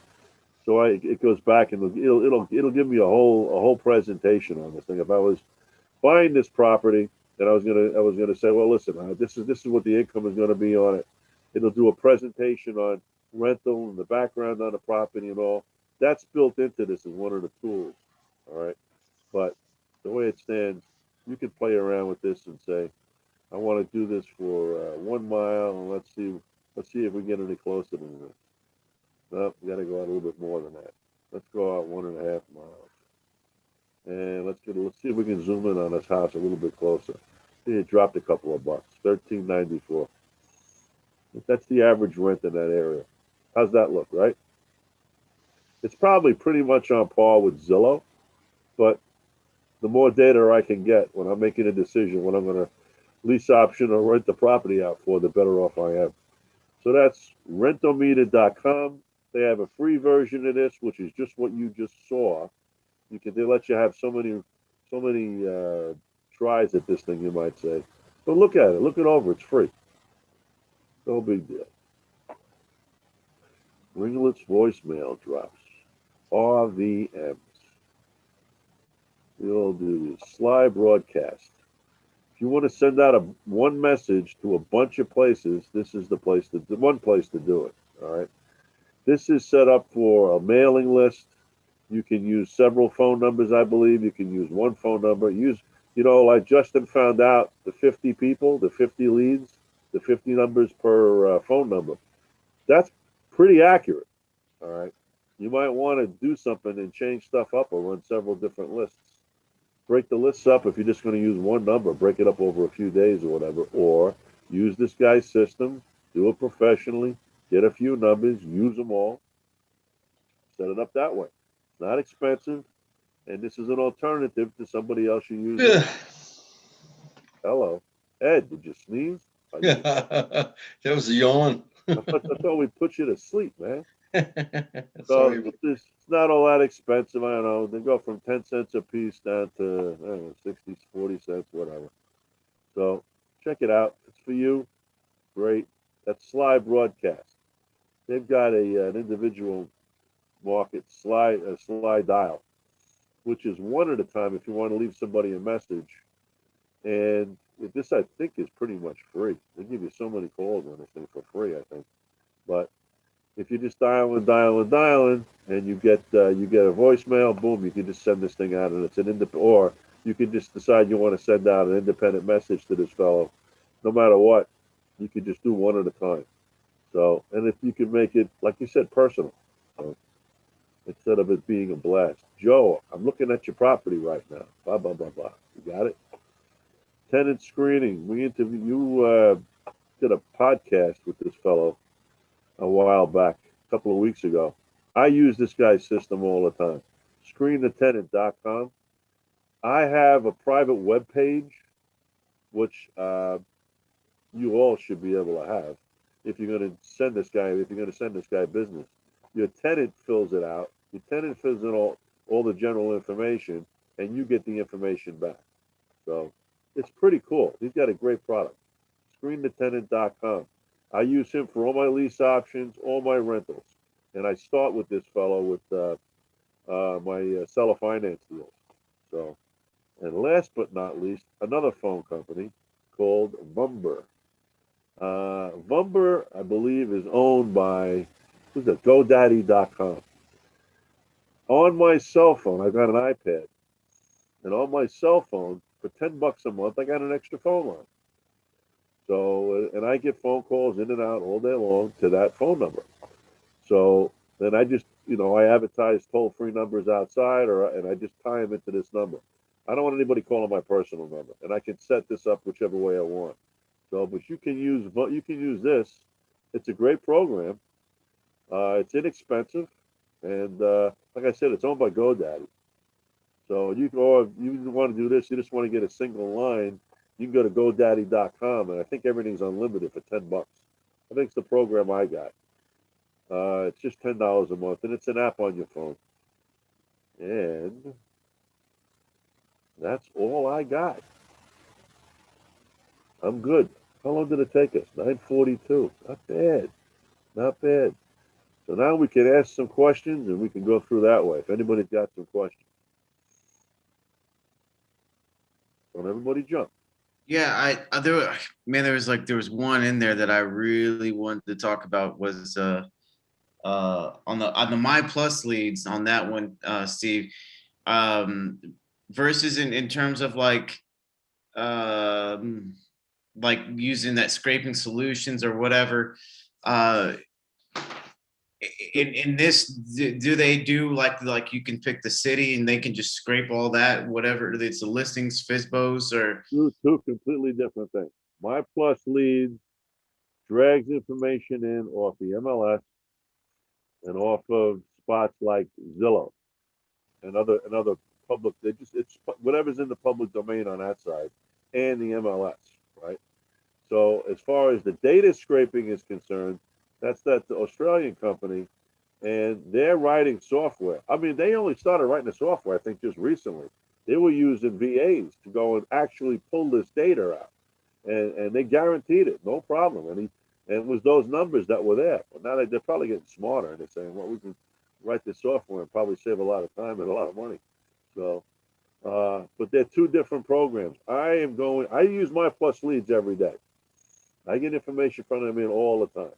[SPEAKER 2] so it goes back and it'll give me a whole presentation on this thing. If I was buying this property, then I was gonna say, well, listen, this is what the income is going to be on it. It'll do a presentation on rental and the background on the property and all. That's built into this as one of the tools. All right, but the way it stands, you can play around with this and say, I want to do this for 1 mile, and let's see if we get any closer than this. No, we got to go out a little bit more than that. Let's go out 1.5 miles, and let's see if we can zoom in on this house a little bit closer. See, it dropped a couple of bucks, $13.94. That's the average rent in that area. How's that look, right? It's probably pretty much on par with Zillow, but the more data I can get when I'm making a decision when I'm going to lease option or rent the property out for, the better off I am. So that's rentometer.com. They have a free version of this, which is just what you just saw. They let you have so many tries at this thing, you might say. But look at it, look it over. It's free. No big deal. Ringlet's voicemail drops. RVMs. We all do this. Sly broadcast. If you want to send out one message to a bunch of places, this is one place to do it. All right. This is set up for a mailing list. You can use several phone numbers, I believe. You can use one phone number. Like Justin found out, the 50 people, the 50 leads, the 50 numbers per phone number. That's pretty accurate. All right. You might want to do something and change stuff up or run several different lists. Break the lists up if you're just going to use one number. Break it up over a few days or whatever. Or use this guy's system. Do it professionally. Get a few numbers. Use them all. Set it up that way. Not expensive. And this is an alternative to somebody else you use. Hello. Ed, did you sneeze?
[SPEAKER 4] That was a yawn.
[SPEAKER 2] I thought we'd put you to sleep, man.
[SPEAKER 4] Sorry.
[SPEAKER 2] So it's not all that expensive. I don't know. They go from 10 cents a piece down to, 60, 40 cents, whatever. So check it out. It's for you. Great. That's Sly Broadcast. They've got an individual market, Sly Dial, which is one at a time if you want to leave somebody a message. And this, I think, is pretty much free. They give you so many calls on this thing for free, I think. But if you just dialing, and you get a voicemail, boom, you can just send this thing out, and it's an or you can just decide you want to send out an independent message to this fellow. No matter what, you can just do one at a time. So, and if you can make it, like you said, personal, so, instead of it being a blast. Joe, I'm looking at your property right now. Blah blah blah blah. You got it. Tenant Screening. We interviewed you. Did a podcast with this fellow a while back, a couple of weeks ago. I use this guy's system all the time. ScreenTheTenant.com. I have a private web page, which you all should be able to have if you're going to send this guy. If you're going to send this guy business, your tenant fills it out. Your tenant fills in all the general information, and you get the information back. So it's pretty cool. He's got a great product. ScreenTheTenant.com. I use him for all my lease options, all my rentals, and I start with this fellow with my seller finance deals. So, and last but not least, another phone company called Vumber. Vumber, I believe, is owned by GoDaddy.com. On my cell phone, I've got an iPad, and on my cell phone, for $10 a month, I got an extra phone line. So, and I get phone calls in and out all day long to that phone number. So then I just, I advertise toll-free numbers outside, and I just tie them into this number. I don't want anybody calling my personal number, and I can set this up whichever way I want. So, but you can use this. It's a great program. It's inexpensive, and like I said, it's owned by GoDaddy. So you want to do this, you just want to get a single line. You can go to GoDaddy.com, and I think everything's unlimited for $10. I think it's the program I got. It's just $10 a month, and it's an app on your phone. And that's all I got. I'm good. How long did it take us? 9:42. Not bad. Not bad. So now we can ask some questions, and we can go through that way. If anybody's got some questions, don't everybody jump.
[SPEAKER 3] Yeah, there was one in there that I really wanted to talk about was on the My Plus leads on that one, Steve, versus in terms of like using that scraping solutions or whatever. In this, do they do like you can pick the city and they can just scrape all that, whatever it's the listings, FISBOs, or
[SPEAKER 2] Two completely different things. My Plus leads drags information in off the MLS and off of spots like Zillow and other public. It's whatever's in the public domain on that side and the MLS, right? So as far as the data scraping is concerned, that's the Australian company, and they're writing software. I mean, they only started writing the software, I think, just recently. They were using VAs to go and actually pull this data out, and they guaranteed it, no problem. And it was those numbers that were there. But now they're probably getting smarter, and they're saying, well, we can write this software and probably save a lot of time and a lot of money. So, but they're two different programs. I use My Plus leads every day. I get information from them in all the time.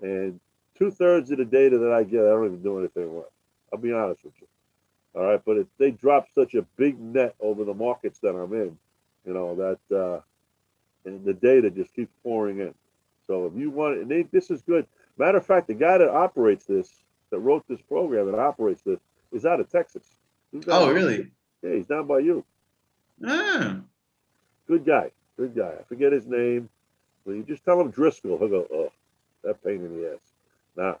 [SPEAKER 2] And 2/3 of the data that I get, I don't even do anything with. I'll be honest with you. All right, but they drop such a big net over the markets that I'm in, that and the data just keeps pouring in. So if you want it, this is good. Matter of fact, the guy that operates this, that wrote this program that operates this, is out of Texas.
[SPEAKER 3] oh really?
[SPEAKER 2] Yeah, he's down by you.
[SPEAKER 3] Ah.
[SPEAKER 2] Good guy. Good guy. I forget his name. But you just tell him Driscoll. He'll go, oh, that pain in the ass. Now,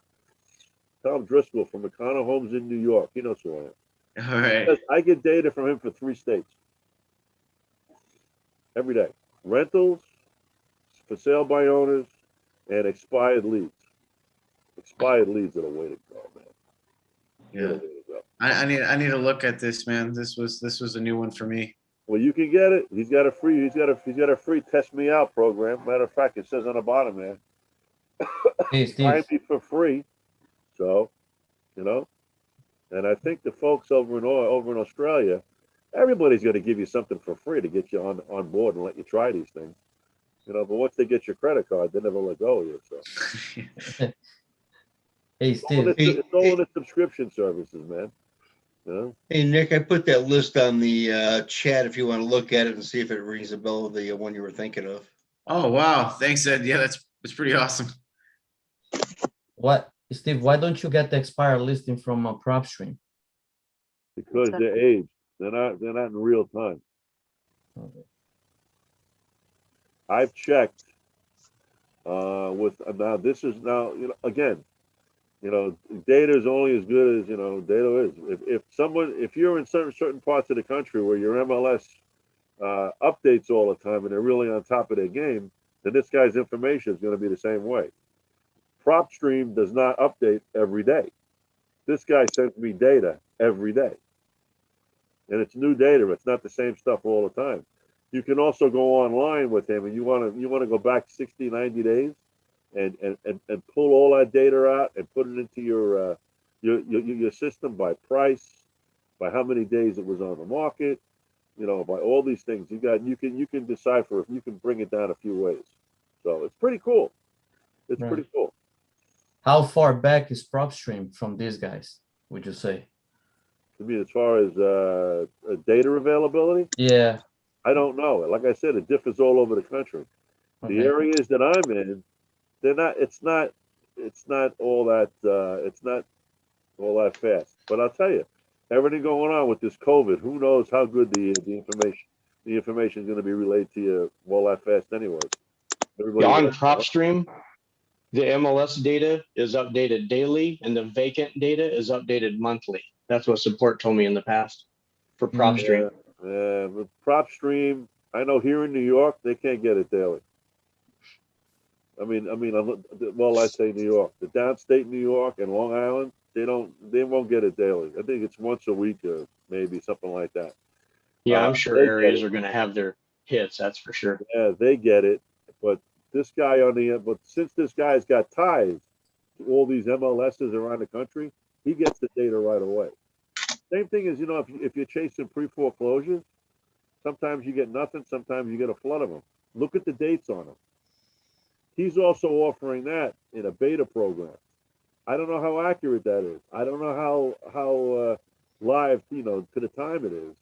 [SPEAKER 2] tell him Driscoll from McConnell Homes in New York. He knows who I am.
[SPEAKER 3] All right.
[SPEAKER 2] I get data from him for 3 states every day. Rentals, for sale by owners, and expired leads. Expired leads are the way to go, man.
[SPEAKER 3] Yeah. I need to look at this, man. This was a new one for me.
[SPEAKER 2] Well, you can get it. He's got a free test me out program. Matter of fact, it says on the bottom there.
[SPEAKER 7] Hey,
[SPEAKER 2] Try
[SPEAKER 7] Steve.
[SPEAKER 2] me for free. So, and I think the folks over in Australia everybody's going to give you something for free to get you on board and let you try these things. But once they get your credit card, they never let go of you. So
[SPEAKER 7] Hey, Steve.
[SPEAKER 2] it's all in the subscription services, man.
[SPEAKER 4] Hey, Nick, I put that list on the chat if you want to look at it and see if it rings a bell with the one you were thinking of.
[SPEAKER 3] Oh, wow. Thanks, Ed. Yeah, that's pretty awesome.
[SPEAKER 7] What, Steve? Why don't you get the expired listing from a PropStream?
[SPEAKER 2] Because they're aged. They're not in real time.
[SPEAKER 7] Okay.
[SPEAKER 2] I've checked with now. This is now again. Data is only as good as data is. If you're in certain parts of the country where your MLS updates all the time and they're really on top of their game, then this guy's information is going to be the same way. PropStream does not update every day. This guy sends me data every day, and it's new data. It's not the same stuff all the time. You can also go online with him, and you want to go back 60, 90 days. And pull all that data out and put it into your system by price, by how many days it was on the market, by all these things. You can decipher if you can bring it down a few ways. So it's pretty cool. It's
[SPEAKER 7] Right.
[SPEAKER 2] pretty cool.
[SPEAKER 7] How far back is PropStream from these guys, would you say?
[SPEAKER 2] I mean, as far as data availability,
[SPEAKER 7] Yeah.
[SPEAKER 2] I don't know. Like I said, it differs all over the country.
[SPEAKER 7] Okay.
[SPEAKER 2] The areas that I'm in, it's not all that fast. But I'll tell you, everything going on with this COVID, who knows how good the information is going to be relayed to you all that fast anyway.
[SPEAKER 6] Yeah, on PropStream, the MLS data is updated daily and the vacant data is updated monthly. That's what support told me in the past for PropStream.
[SPEAKER 2] Yeah, with PropStream, I know here in New York, they can't get it daily. I mean, well, I say New York, the downstate New York and Long Island, they won't get it daily. I think it's once a week or maybe something like that.
[SPEAKER 6] Yeah, I'm sure areas are going to have their hits. That's for sure.
[SPEAKER 2] Yeah, they get it, but this guy but since this guy's got ties to all these MLSs around the country, he gets the data right away. Same thing as if you're chasing pre-foreclosures, sometimes you get nothing, sometimes you get a flood of them. Look at the dates on them. He's also offering that in a beta program. I don't know how accurate that is. I don't know how live, to the time it is.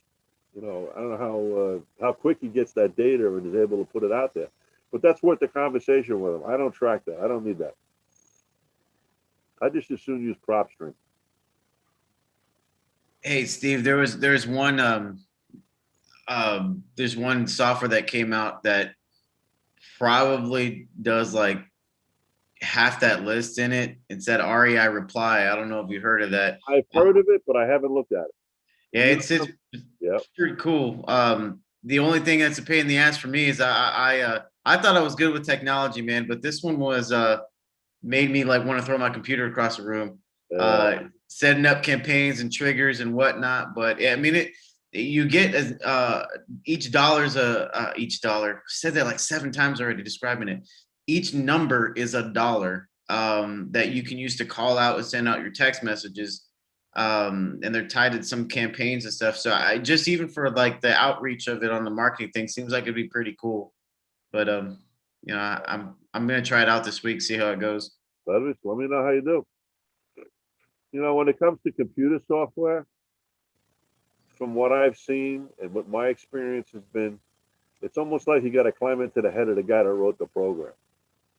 [SPEAKER 2] I don't know how quick he gets that data and is able to put it out there. But that's worth the conversation with him. I don't track that. I don't need that. I just as soon use PropStream.
[SPEAKER 3] Hey, Steve, there's one software that came out that probably does like half that list in it. It said REI Reply. I don't know if you heard of that.
[SPEAKER 2] I've heard of it, but I haven't looked at it.
[SPEAKER 3] Yeah, it's pretty cool. The only thing that's a pain in the ass for me is I thought I was good with technology, man, but this one was made me like want to throw my computer across the room. Setting up campaigns and triggers and whatnot. But yeah, I mean you get each dollar. Said that like 7 times already describing it. Each number is $1 that you can use to call out and send out your text messages. And they're tied to some campaigns and stuff. So I just, even for like the outreach of it on the marketing thing, seems like it'd be pretty cool. But I'm gonna try it out this week, see how it goes.
[SPEAKER 2] Let me know how you do. When it comes to computer software, from what I've seen and what my experience has been, it's almost like you got to climb into the head of the guy that wrote the program.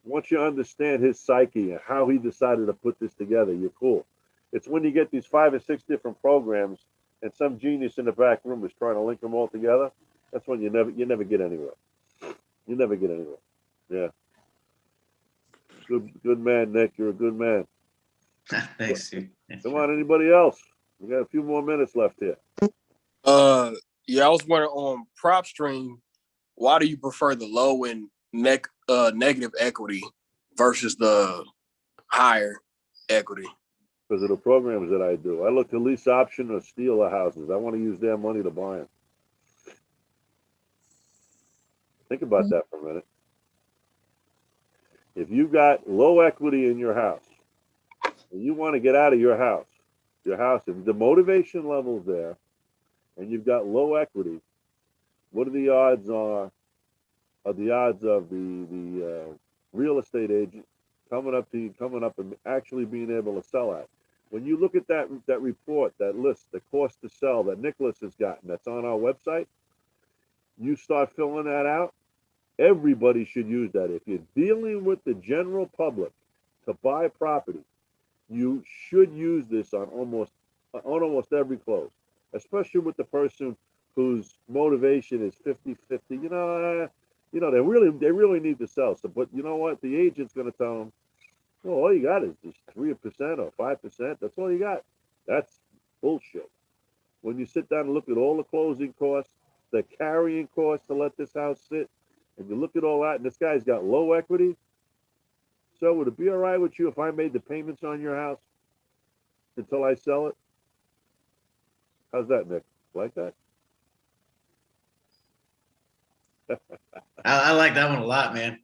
[SPEAKER 2] Once you understand his psyche and how he decided to put this together, you're cool. It's when you get these 5 or 6 different programs and some genius in the back room is trying to link them all together. That's when you never get anywhere. You never get anywhere. Yeah. Good man, Nick. You're a good man.
[SPEAKER 3] Thanks, Steve.
[SPEAKER 2] Come on, anybody else? We got a few more minutes left here.
[SPEAKER 9] Yeah, I was wondering on PropStream, why do you prefer the low and negative equity versus the higher equity?
[SPEAKER 2] Because of the programs that I do. I look to lease option or steal the houses. I want to use their money to buy them. Think about that for a minute. If you got low equity in your house and you want to get out of your house, if the motivation level's there and you've got low equity, what are the odds of the real estate agent coming up and actually being able to sell at? When you look at that report, that list, the cost to sell that Nicholas has gotten, that's on our website, you start filling that out. Everybody should use that. If you're dealing with the general public to buy property, you should use this on almost every close, especially with the person whose motivation is 50-50. They really need to sell. So, but you know what? The agent's going to tell them, well, all you got is just 3% or 5%. That's all you got. That's bullshit. When you sit down and look at all the closing costs, the carrying costs to let this house sit, and you look at all that, and this guy's got low equity. So would it be all right with you if I made the payments on your house until I sell it? How's that, Nick? Like that?
[SPEAKER 3] I like that one a lot, man.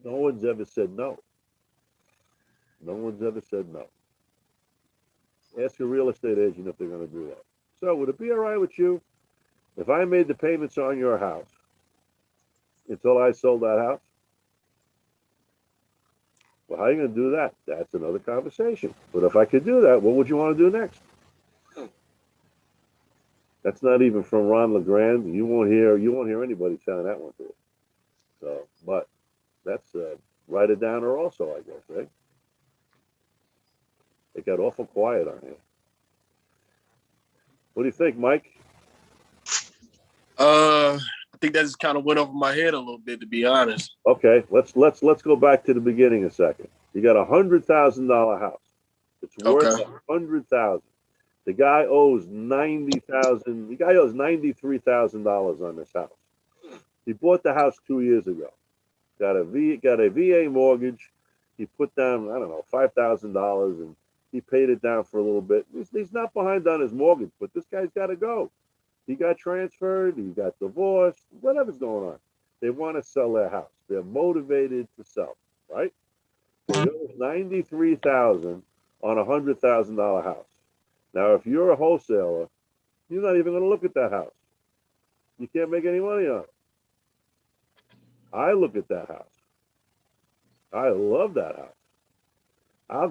[SPEAKER 2] No one's ever said no. No one's ever said no. Ask a real estate agent if they're going to do that. So would it be all right with you if I made the payments on your house until I sold that house? Well, how are you going to do that? That's another conversation. But if I could do that, what would you want to do next? That's not even from Ron LeGrand. You won't hear anybody saying that one to you. So, but that's write it down or also, I guess, right? It got awful quiet on here. What do you think, Mike?
[SPEAKER 9] I think that just kind of went over my head a little bit, to be honest.
[SPEAKER 2] Okay, let's go back to the beginning a second. You got $100,000 house. It's worth $100,000. The guy owes $90,000. The guy owes $93,000 on this house. He bought the house 2 years ago. Got a VA mortgage. He put down, I don't know, $5,000, and he paid it down for a little bit. He's not behind on his mortgage, but this guy's got to go. He got transferred. He got divorced. Whatever's going on, they want to sell their house. They're motivated to sell, right? They owe $93,000 on a $100,000 house. Now, if you're a wholesaler, you're not even going to look at that house. You can't make any money on it. I look at that house. I love that house. I'll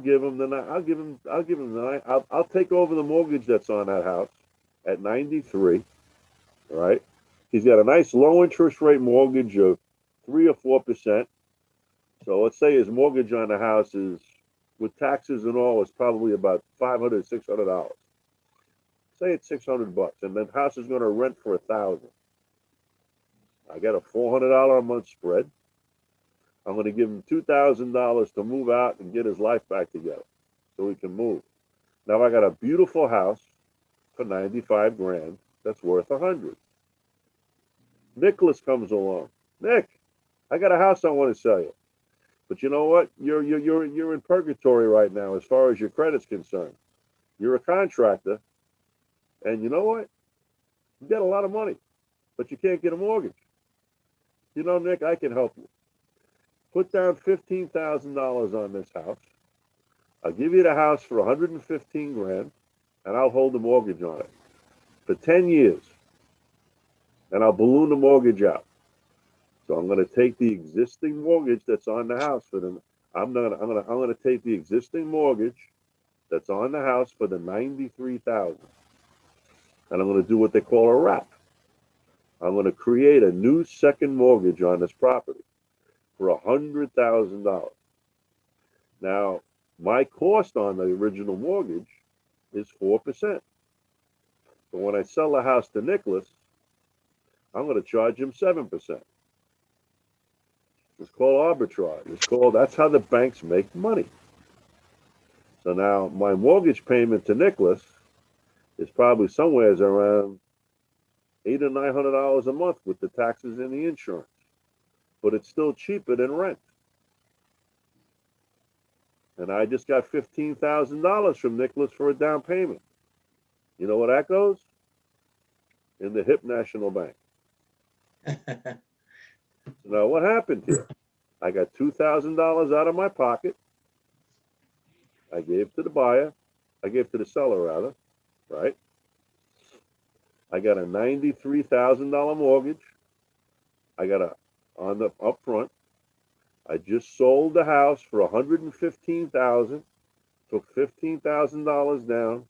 [SPEAKER 2] take over the mortgage that's on that house at 93. All right. He's got a nice low interest rate mortgage of 3 or 4%. So let's say his mortgage on the house is, with taxes and all, is probably about $500, $600. Say it's $600, and the house is going to rent for $1,000. I got a $400 a month spread. I'm going to give him $2,000 to move out and get his life back together, so he can move. Now I got a beautiful house for 95 grand that's worth 100. Nicholas comes along. Nick, I got a house I want to sell you. But you know what? You're in purgatory right now as far as your credit's concerned. You're a contractor, and you know what? You got a lot of money, but you can't get a mortgage. You know, Nick, I can help you. Put down $15,000 on this house. I'll give you the house for 115 grand, and I'll hold the mortgage on it for 10 years, and I'll balloon the mortgage out. So I'm going to take the existing mortgage that's on the house for the. I'm going to take the existing mortgage that's on the house for the $93,000, and I'm going to do what they call a wrap. I'm going to create a new second mortgage on this property for $100,000. Now, my cost on the original mortgage is 4%. So when I sell the house to Nicholas, I'm going to charge him 7%. It's called arbitrage. That's how the banks make money. So now my mortgage payment to Nicholas is probably somewhere around $800 or $900 a month with the taxes and the insurance, but it's still cheaper than rent. And I just got $15,000 from Nicholas for a down payment. You know where that goes? In the HIP National Bank. So now what happened here? I got $2,000 out of my pocket. I gave to the buyer. I gave to the seller rather, right? I got a $93,000 mortgage. I got on the upfront. I just sold the house for $115,000. Took $15,000 down,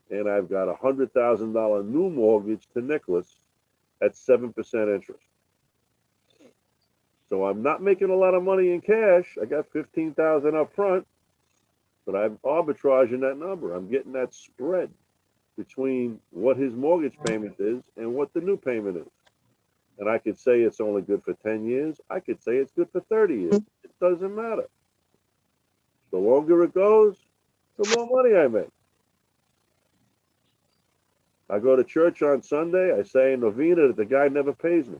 [SPEAKER 2] and I've got a $100,000 new mortgage to Nicholas at 7% interest. So I'm not making a lot of money in cash. I got $15,000 up front, but I'm arbitraging that number. I'm getting that spread between what his mortgage payment is and what the new payment is. And I could say it's only good for 10 years. I could say it's good for 30 years. It doesn't matter. The longer it goes, the more money I make. I go to church on Sunday. I say a novena that the guy never pays me.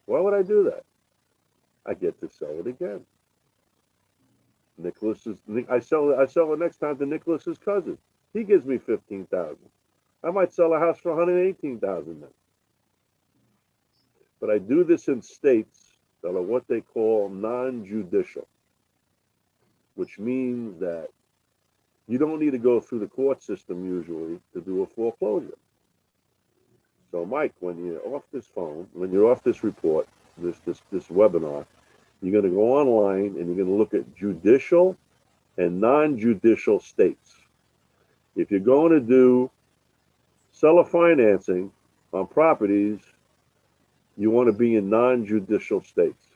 [SPEAKER 2] Why would I do that? I get to sell it again. I sell it next time to Nicholas's cousin. He gives me $15,000. I might sell a house for $118,000 then. But I do this in states that are what they call non-judicial, which means that you don't need to go through the court system usually to do a foreclosure. So, Mike, when you're off this phone, when you're off this report, this webinar, you're going to go online and you're going to look at judicial and non-judicial states. If you're going to do seller financing on properties, you want to be in non-judicial states.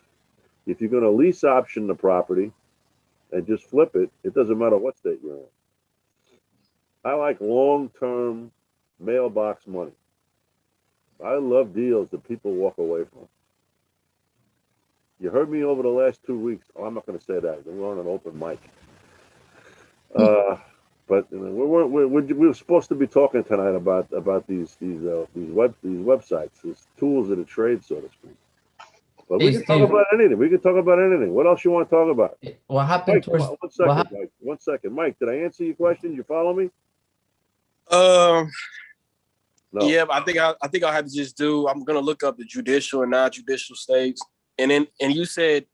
[SPEAKER 2] If you're going to lease option the property and just flip it, it doesn't matter what state you're in. I like long-term mailbox money. I love deals that people walk away from. You heard me over the last 2 weeks. Oh, I'm not going to say that. We're on an open mic. But you know, we were supposed to be talking tonight about these websites, these tools of the trade, so to speak. But we can talk about anything. We can talk about anything. What else you want to talk about?
[SPEAKER 7] What happened?
[SPEAKER 2] Mike, Mike. 1 second, Mike. Did I answer your question? You follow me?
[SPEAKER 9] No. Yeah, but I think I'll have to just do. I'm gonna look up the judicial and non-judicial states, and you said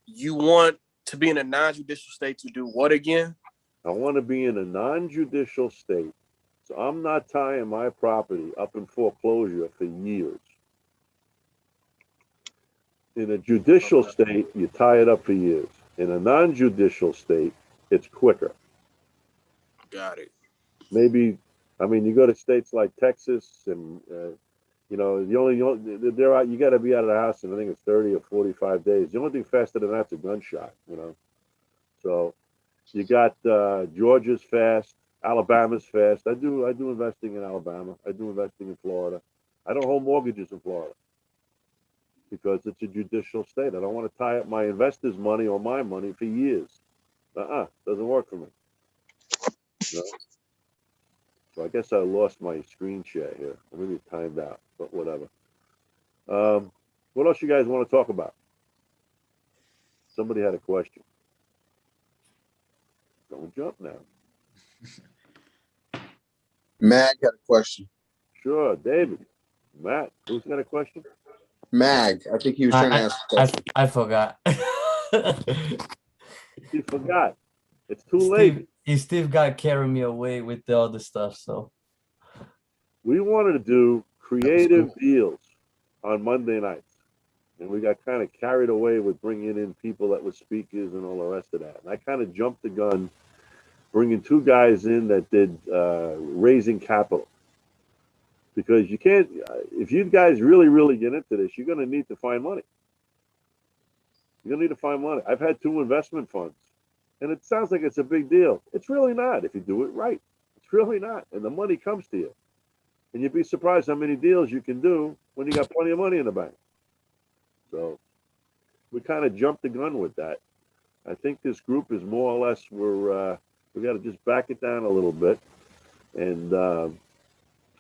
[SPEAKER 9] you want to be in a non-judicial state to do what again?
[SPEAKER 2] I want to be in a non-judicial state, so I'm not tying my property up in foreclosure for years. In a judicial state, you tie it up for years. In a non-judicial state, it's quicker.
[SPEAKER 9] Got it.
[SPEAKER 2] Maybe, I mean, you go to states like Texas, and you got to be out of the house in I think it's 30 or 45 days. The only thing faster than that's a gunshot, you know. So you got Georgia's fast, Alabama's fast. I do investing in Alabama. I do investing in Florida. I don't hold mortgages in Florida because it's a judicial state. I don't want to tie up my investors' money or my money for years. Doesn't work for me. No. So I guess I lost my screen share here. Maybe it timed out, but whatever. What else you guys want to talk about? Somebody had a question. Don't jump now.
[SPEAKER 10] Mag had a question.
[SPEAKER 2] Sure, David. Matt, who's got a question?
[SPEAKER 10] Mag, I think he was trying to ask a question.
[SPEAKER 7] I forgot.
[SPEAKER 2] He forgot. It's too late.
[SPEAKER 7] Steve got carrying me away with all the stuff. So
[SPEAKER 2] we wanted to do creative deals on Monday nights, and we got kind of carried away with bringing in people that were speakers and all the rest of that. And I kind of jumped the gun, bringing two guys in that did raising capital. Because you can't, if you guys really get into this, you're going to need to find money. You're going to need to find money. I've had 2 investment funds, and it sounds like it's a big deal. It's really not if you do it right. It's really not. And the money comes to you. And you'd be surprised how many deals you can do when you got plenty of money in the bank. So we kind of jumped the gun with that. I think this group is more or less, we got to just back it down a little bit. And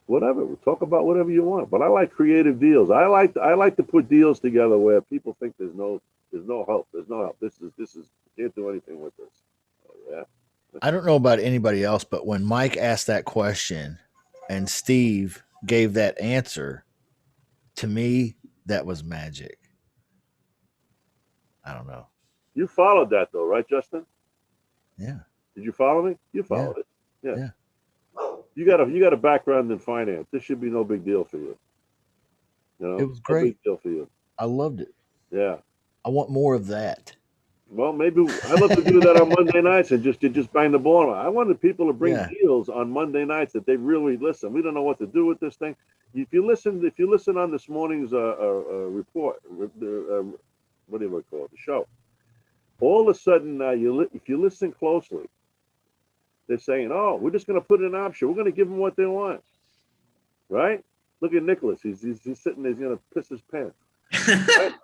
[SPEAKER 2] whatever, we'll talk about whatever you want. But I like creative deals. I like to put deals together where people think there's no help. There's no help. This is can't do anything with this. So, yeah.
[SPEAKER 1] I don't know about anybody else, but when Mike asked that question and Steve gave that answer, to me, that was magic. I don't know.
[SPEAKER 2] You followed that though, right, Justin?
[SPEAKER 1] Yeah.
[SPEAKER 2] Did you follow me? You followed it. Yeah.
[SPEAKER 1] Yeah.
[SPEAKER 2] You got a background in finance. This should be no big deal for you. You know,
[SPEAKER 1] It was
[SPEAKER 2] no
[SPEAKER 1] great.
[SPEAKER 2] big deal for you.
[SPEAKER 1] I loved it.
[SPEAKER 2] Yeah.
[SPEAKER 1] I want more of that.
[SPEAKER 2] Well, maybe I'd love to do that on Monday nights and just bang the ball. I wanted people to bring
[SPEAKER 1] Yeah.
[SPEAKER 2] deals on Monday nights that they really listen. We don't know what to do with this thing. If you listen on this morning's report, what do you call it? The show. All of a sudden, if you listen closely, they're saying, "Oh, we're just going to put in an option. We're going to give them what they want." Right? Look at Nicholas. He's sitting there. He's going to piss his pants. Right?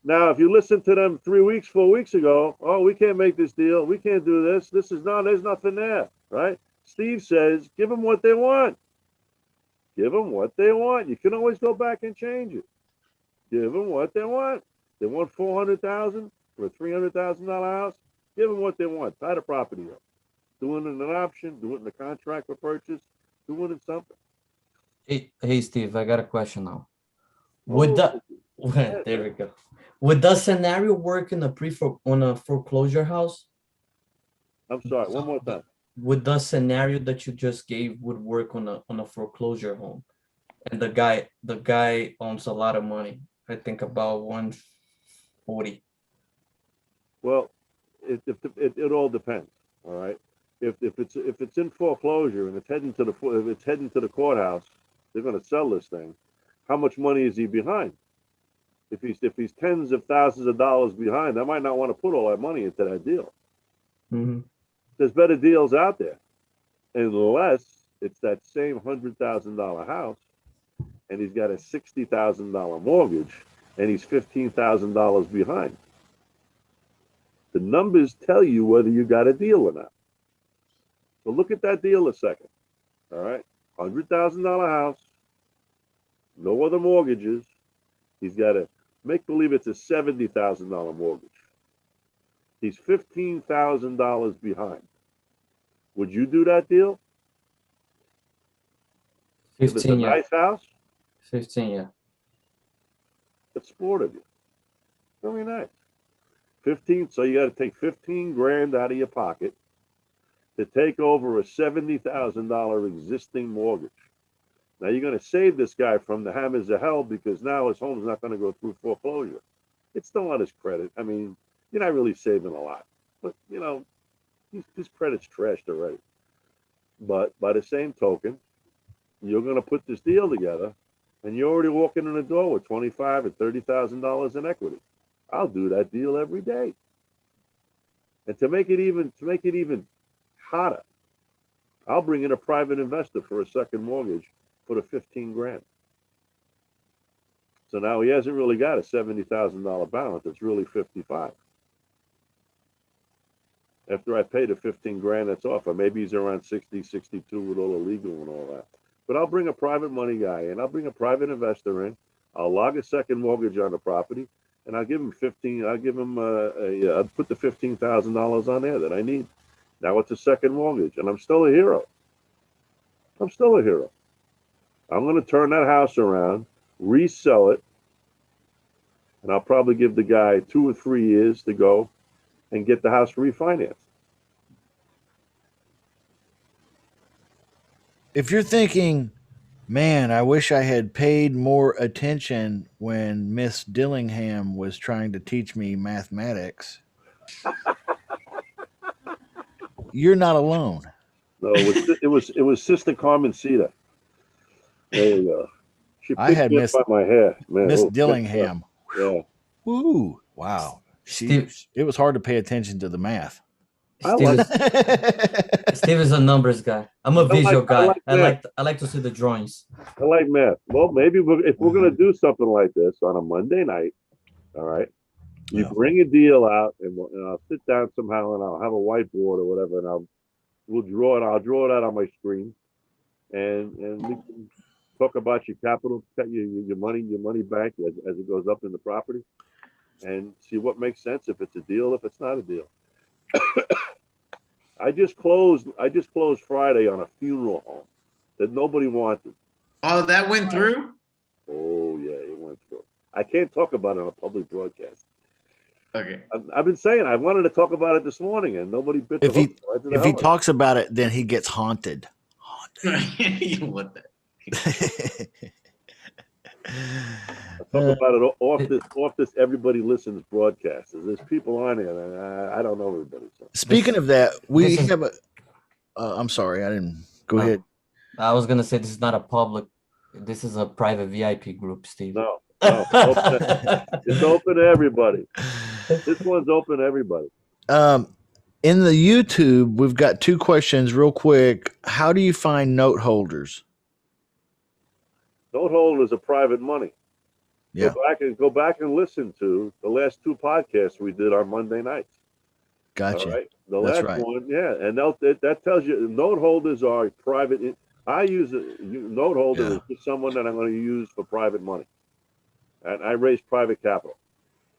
[SPEAKER 2] Now, if you listen to them 4 weeks ago, oh, we can't make this deal. We can't do this. There's nothing there. Right? Steve says, give them what they want. Give them what they want. You can always go back and change it. Give them what they want. They want $400,000 for a $300,000 house. Give them what they want. Tie the property up. Do it in an option. Do it in a contract for purchase. Do it in something.
[SPEAKER 7] Hey, Steve, I got a question now. There we go. Would the scenario work in on a foreclosure house?
[SPEAKER 2] I'm sorry. One more time.
[SPEAKER 7] Would the scenario that you just gave would work on a foreclosure home, and the guy owns a lot of money? I think about 140.
[SPEAKER 2] Well, it all depends. All right. If it's in foreclosure and it's heading to the courthouse, they're going to sell this thing. How much money is he behind? If he's tens of thousands of dollars behind, I might not want to put all that money into that deal.
[SPEAKER 7] Mm-hmm.
[SPEAKER 2] There's better deals out there, unless it's that same $100,000 house, and he's got a $60,000 mortgage, and he's $15,000 behind. The numbers tell you whether you got a deal or not. So look at that deal a second. All right, $100,000 house, no other mortgages. He's got a make believe it's a $70,000 mortgage. He's $15,000 behind. Would you do that deal?
[SPEAKER 7] 15,
[SPEAKER 2] if it's a nice house?
[SPEAKER 7] 15, yeah.
[SPEAKER 2] That's sport of you. Very nice. 15. So you got to take 15 grand out of your pocket to take over a $70,000 existing mortgage. Now you're going to save this guy from the hammers of hell because now his home's not going to go through foreclosure. It's still on his credit. I mean, you're not really saving a lot, but you know, his credit's trashed already. But by the same token, you're going to put this deal together, and you're already walking in the door with $25,000 or $30,000 in equity. I'll do that deal every day. And to make it even hotter, I'll bring in a private investor for a second mortgage, put a 15 grand. So now he hasn't really got a $70,000 balance. It's really 55. After I pay the 15 grand, that's off. Or maybe he's around 60, 62 with all the legal and all that. But I'll bring a private money guy in. I'll bring a private investor in. I'll log a second mortgage on the property, and I'll give him 15. I'll give him I'll put the $15,000 on there that I need. Now it's a second mortgage, and I'm still a hero. I'm still a hero. I'm going to turn that house around, resell it, and I'll probably give the guy 2 or 3 years to go and get the house refinanced.
[SPEAKER 1] If you're thinking, man, I wish I had paid more attention when Miss Dillingham was trying to teach me mathematics, you're not alone.
[SPEAKER 2] No, it was Sister Carmen Cedar. There you go. She picked
[SPEAKER 1] I had
[SPEAKER 2] me
[SPEAKER 1] Miss
[SPEAKER 2] up by my hair, man.
[SPEAKER 1] Miss
[SPEAKER 2] Oh,
[SPEAKER 1] Dillingham.
[SPEAKER 2] Yeah.
[SPEAKER 1] Woo! Wow. It was hard to pay attention to the math.
[SPEAKER 7] Steve is a numbers guy. I'm a visual guy. I like to see the drawings.
[SPEAKER 2] I like math. Well, maybe if we're going to do something like this on a Monday night, all right, you bring a deal out, and I'll sit down somehow, and I'll have a whiteboard or whatever, and we'll draw it. I'll draw it out on my screen, and we can talk about your capital, your money bank as it goes up in the property, and see what makes sense, if it's a deal, if it's not a deal. I just closed Friday on a funeral home that nobody wanted.
[SPEAKER 3] Oh, that went through?
[SPEAKER 2] Oh yeah, it went through. I can't talk about it on a public broadcast.
[SPEAKER 3] Okay.
[SPEAKER 2] I've been saying I wanted to talk about it this morning, and nobody bit the
[SPEAKER 1] If he
[SPEAKER 2] hook. So I did the
[SPEAKER 1] if he
[SPEAKER 2] hell of it.
[SPEAKER 1] talks about it, then he gets haunted.
[SPEAKER 3] What the?
[SPEAKER 2] I talk about it off this everybody listens broadcast. There's people on here, and I don't know everybody. So.
[SPEAKER 1] Speaking of that, we
[SPEAKER 7] this is-
[SPEAKER 1] have a. I'm sorry, I didn't. Go ahead.
[SPEAKER 7] I was gonna say this is not a public. This is a private VIP group, Steve.
[SPEAKER 2] No, it's open to everybody. This one's open to everybody.
[SPEAKER 1] In the YouTube, we've got two questions real quick. How do you find note holders?
[SPEAKER 2] Note holders are private money.
[SPEAKER 1] Yeah.
[SPEAKER 2] Go back and listen to the last two podcasts we did on Monday nights.
[SPEAKER 1] Gotcha.
[SPEAKER 2] All right. The
[SPEAKER 1] That's
[SPEAKER 2] last
[SPEAKER 1] right.
[SPEAKER 2] one, yeah, and that tells you note holders are private. I use a note holder is just someone that I'm going to use for private money, and I raise private capital,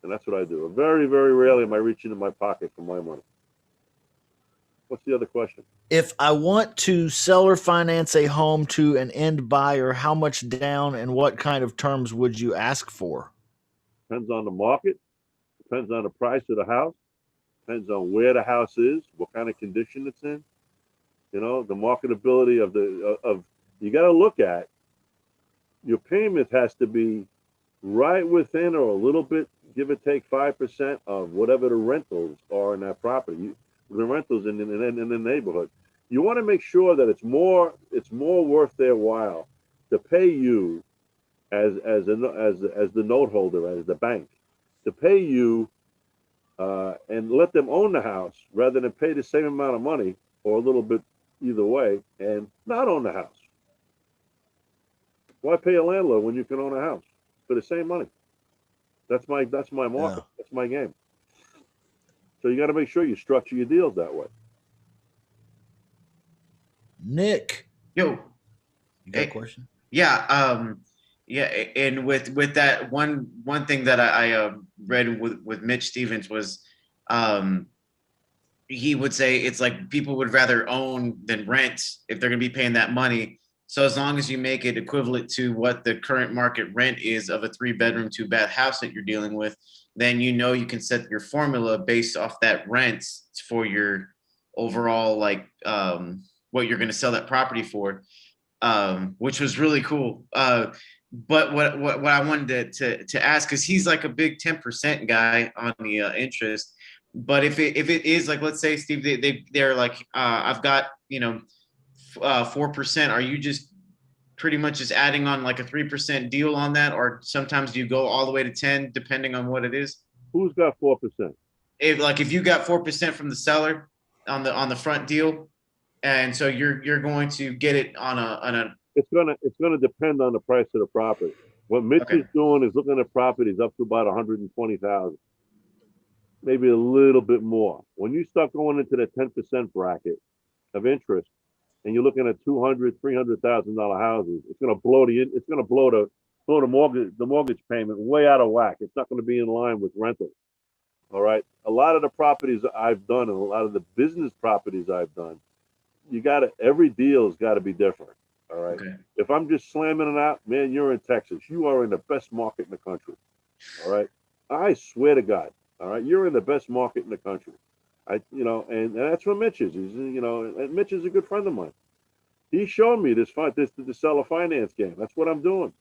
[SPEAKER 2] and that's what I do. Very, very rarely am I reaching in my pocket for my money. What's the other question?
[SPEAKER 1] If I want to sell or finance a home to an end buyer, how much down and what kind of terms would you ask for?
[SPEAKER 2] Depends on the market. Depends on the price of the house. Depends on where the house is, what kind of condition it's in. You know, the marketability of you got to look at your payment has to be right within or a little bit, give or take 5% of whatever the rentals are in that property. The rentals in the neighborhood. You want to make sure that it's more worth their while to pay you as the note holder, as the bank, to pay you and let them own the house rather than pay the same amount of money or a little bit either way and not own the house. Why pay a landlord when you can own a house for the same money? That's my market. Yeah. That's my game. So you got to make sure you structure your deals that way.
[SPEAKER 1] Nick,
[SPEAKER 3] yo,
[SPEAKER 1] you got a question?
[SPEAKER 3] Yeah, yeah, and with that one thing that I read with Mitch Stevens was, he would say it's like people would rather own than rent if they're going to be paying that money. So as long as you make it equivalent to what the current market rent is of a 3-bedroom, 2-bath house that you're dealing with, then you know you can set your formula based off that rent for your overall what you're going to sell that property for, which was really cool. But what I wanted to ask, because he's like a big 10% guy on the interest. But if it is like, let's say, Steve, they're like, I've got 4%. Are you just pretty much just adding on like a 3% deal on that, or sometimes do you go all the way to 10 depending on what it is?
[SPEAKER 2] Who's got 4%?
[SPEAKER 3] If you got 4% from the seller on the front deal, and so you're going to get it on a.
[SPEAKER 2] It's gonna depend on the price of the property. What Mitch is doing is looking at properties up to about 120,000, maybe a little bit more. When you start going into the 10% bracket of interest, and you're looking at $200,000-$300,000 houses, it's gonna blow the mortgage payment way out of whack. It's not going to be in line with rentals. All right. A lot of the properties I've done and a lot of the business properties I've done, every deal's got to be different. All right. Okay. If I'm just slamming it out, man, you're in Texas. You are in the best market in the country. All right. I swear to God. All right. You're in the best market in the country. And that's what Mitch is. And Mitch is a good friend of mine. He showed me this seller finance game. That's what I'm doing,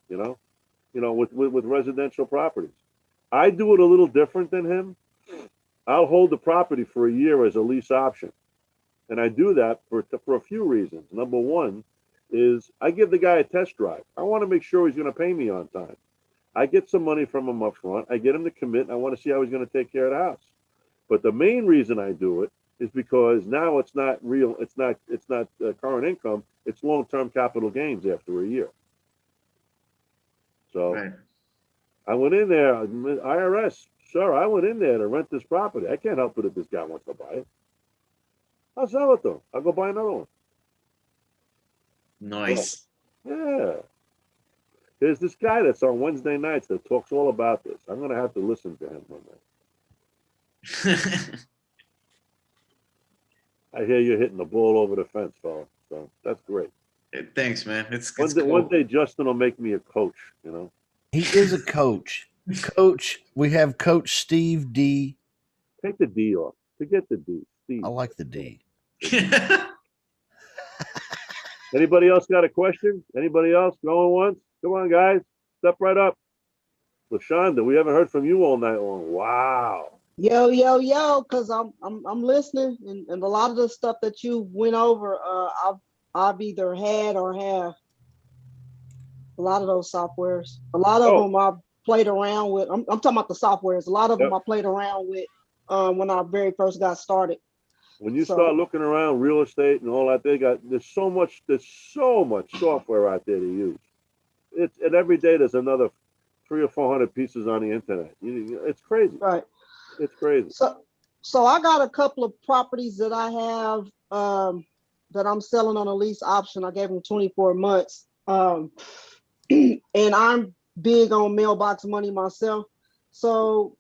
[SPEAKER 2] with residential properties. I do it a little different than him. I'll hold the property for a year as a lease option. And I do that for a few reasons. Number one is I give the guy a test drive. I want to make sure he's going to pay me on time. I get some money from him up front. I get him to commit. And I want to see how he's going to take care of the house. But the main reason I do it is because now it's not real. It's not current income. It's long-term capital gains after a year. So right. I went in there, IRS, sir, I went in there to rent this property. I can't help it if this guy wants to buy it. I'll sell it though. I'll go buy another one.
[SPEAKER 3] Nice.
[SPEAKER 2] So, yeah. There's this guy that's on Wednesday nights that talks all about this. I'm going to have to listen to him one day. I hear you're hitting the ball over the fence, fella. So that's great.
[SPEAKER 3] Thanks, man. It's
[SPEAKER 2] cool. One day Justin will make me a coach,
[SPEAKER 1] He is a coach. Coach, we have Coach Steve D.
[SPEAKER 2] Take the D off. Forget the D. Steve.
[SPEAKER 1] I like the D.
[SPEAKER 2] Anybody else got a question? Anybody else going once? Come on, guys. Step right up. LaShonda, we haven't heard from you all night long. Wow.
[SPEAKER 11] Yo, because I'm listening, and a lot of the stuff that you went over, I've either had or have. A lot of those softwares. A lot of them I played around with. I'm talking about the softwares. A lot of them I played around with when I very first got started.
[SPEAKER 2] When you start looking around real estate and all that, there's so much software out there to use. And every day there's another 300 or 400 pieces on the internet. It's crazy.
[SPEAKER 11] Right.
[SPEAKER 2] It's crazy.
[SPEAKER 11] So I got a couple of properties that I have that I'm selling on a lease option. I gave them 24 months. And I'm big on mailbox money myself. So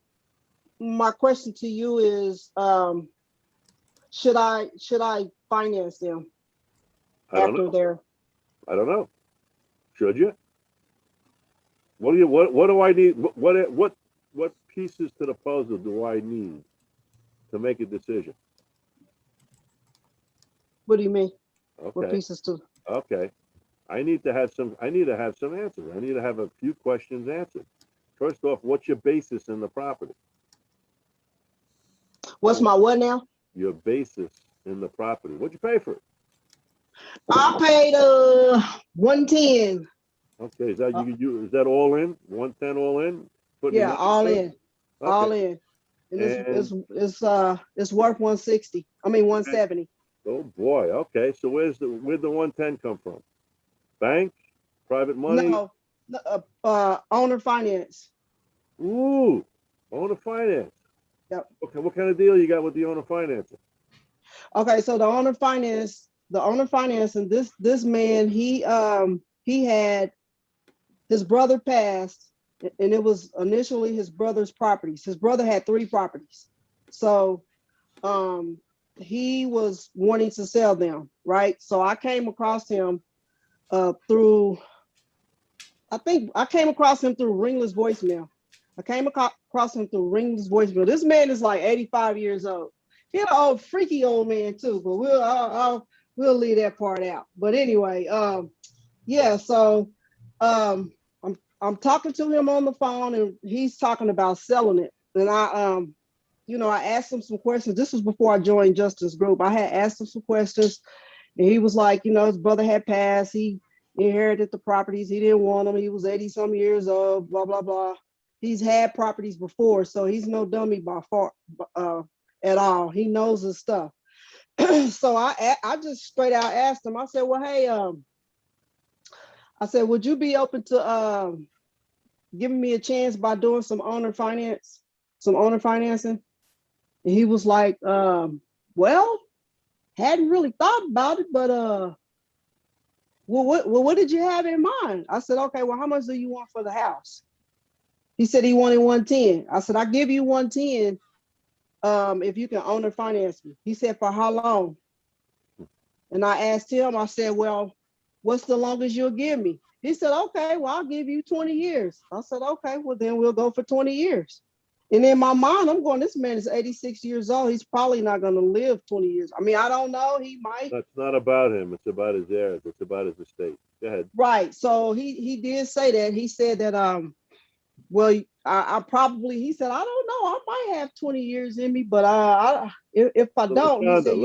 [SPEAKER 11] my question to you is, should I finance them after they're?
[SPEAKER 2] I don't know. Should you? What do I need? What pieces to the puzzle do I need to make a decision?
[SPEAKER 11] What do you mean?
[SPEAKER 2] Okay.
[SPEAKER 11] What pieces to?
[SPEAKER 2] Okay. I need to have some answers. I need to have a few questions answered. First off, what's your basis in the property?
[SPEAKER 11] What's my what now?
[SPEAKER 2] Your basis in the property. What'd you pay for it?
[SPEAKER 11] I paid $110.
[SPEAKER 2] Okay, is that all in? 110 all in?
[SPEAKER 11] Yeah, all in. Okay. All in. And it's worth 160. I mean 170.
[SPEAKER 2] Oh boy. Okay. So where'd the 110 come from? Bank? Private money?
[SPEAKER 11] No, owner finance.
[SPEAKER 2] Ooh, owner finance.
[SPEAKER 11] Yep.
[SPEAKER 2] Okay, what kind of deal you got with the owner financing?
[SPEAKER 11] Okay, so the owner finance, and this man, he had his brother passed, and it was initially his brother's properties. His brother had 3 properties. So he was wanting to sell them, right? So I came across him through Ringless Voicemail. I came across him through Ringless Voicemail. This man is like 85 years old. He's an old, freaky old man too, but we'll leave that part out. But anyway, yeah, so I'm talking to him on the phone, and he's talking about selling it. And I asked him some questions. This was before I joined Justin's group. I had asked him some questions, and he was like, his brother had passed. He inherited the properties. He didn't want them. He was 80-some years old, blah, blah, blah. He's had properties before, so he's no dummy by far at all. He knows his stuff. So I just straight out asked him, I said, well, hey, I said, would you be open to giving me a chance by doing some owner financing? And he was like, well, hadn't really thought about it, but what did you have in mind? I said, okay, well, how much do you want for the house? He said he wanted 110. I said, I'll give you 110 if you can owner finance me. He said, for how long? And I asked him, I said, well, what's the longest you'll give me? He said, okay, well, I'll give you 20 years. I said, okay, well, then we'll go for 20 years. And in my mind, I'm going, this man is 86 years old. He's probably not going to live 20 years. I mean, I don't know. He might.
[SPEAKER 2] That's not about him. It's about his heirs. It's about his estate. Go ahead.
[SPEAKER 11] Right. So he did say that. He said that, well, I probably, he said, I don't know. I might have 20 years in me, but if I don't, he said,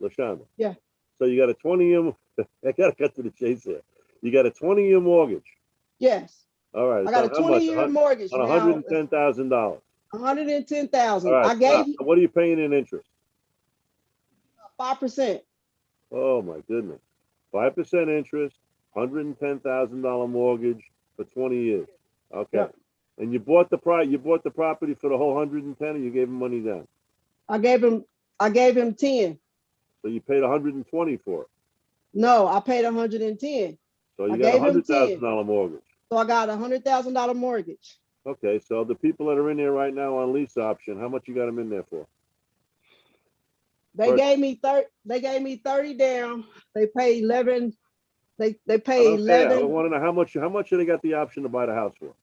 [SPEAKER 2] LaShonda.
[SPEAKER 11] Yeah.
[SPEAKER 2] So you got a 20-year, I got to cut to the chase here. You got a 20-year mortgage.
[SPEAKER 11] Yes.
[SPEAKER 2] All right.
[SPEAKER 11] I got a 20-year mortgage.
[SPEAKER 2] On $110,000.
[SPEAKER 11] $110,000.
[SPEAKER 2] Right,
[SPEAKER 11] I gave you.
[SPEAKER 2] What are you paying in interest?
[SPEAKER 11] 5%.
[SPEAKER 2] Oh my goodness. 5% interest, $110,000 mortgage for 20 years. Okay. Yep. And you bought the property for the whole 110, or you gave him money down?
[SPEAKER 11] I gave him 10.
[SPEAKER 2] So you paid 120 for it?
[SPEAKER 11] No, I paid 110.
[SPEAKER 2] So you got a $100,000 mortgage.
[SPEAKER 11] So I got a $100,000 mortgage.
[SPEAKER 2] Okay, so the people that are in there right now on lease option, how much you got them in there for?
[SPEAKER 11] They gave me 30 down. They pay 11. They pay 11.
[SPEAKER 2] I want to know how much they got the option to buy the house for?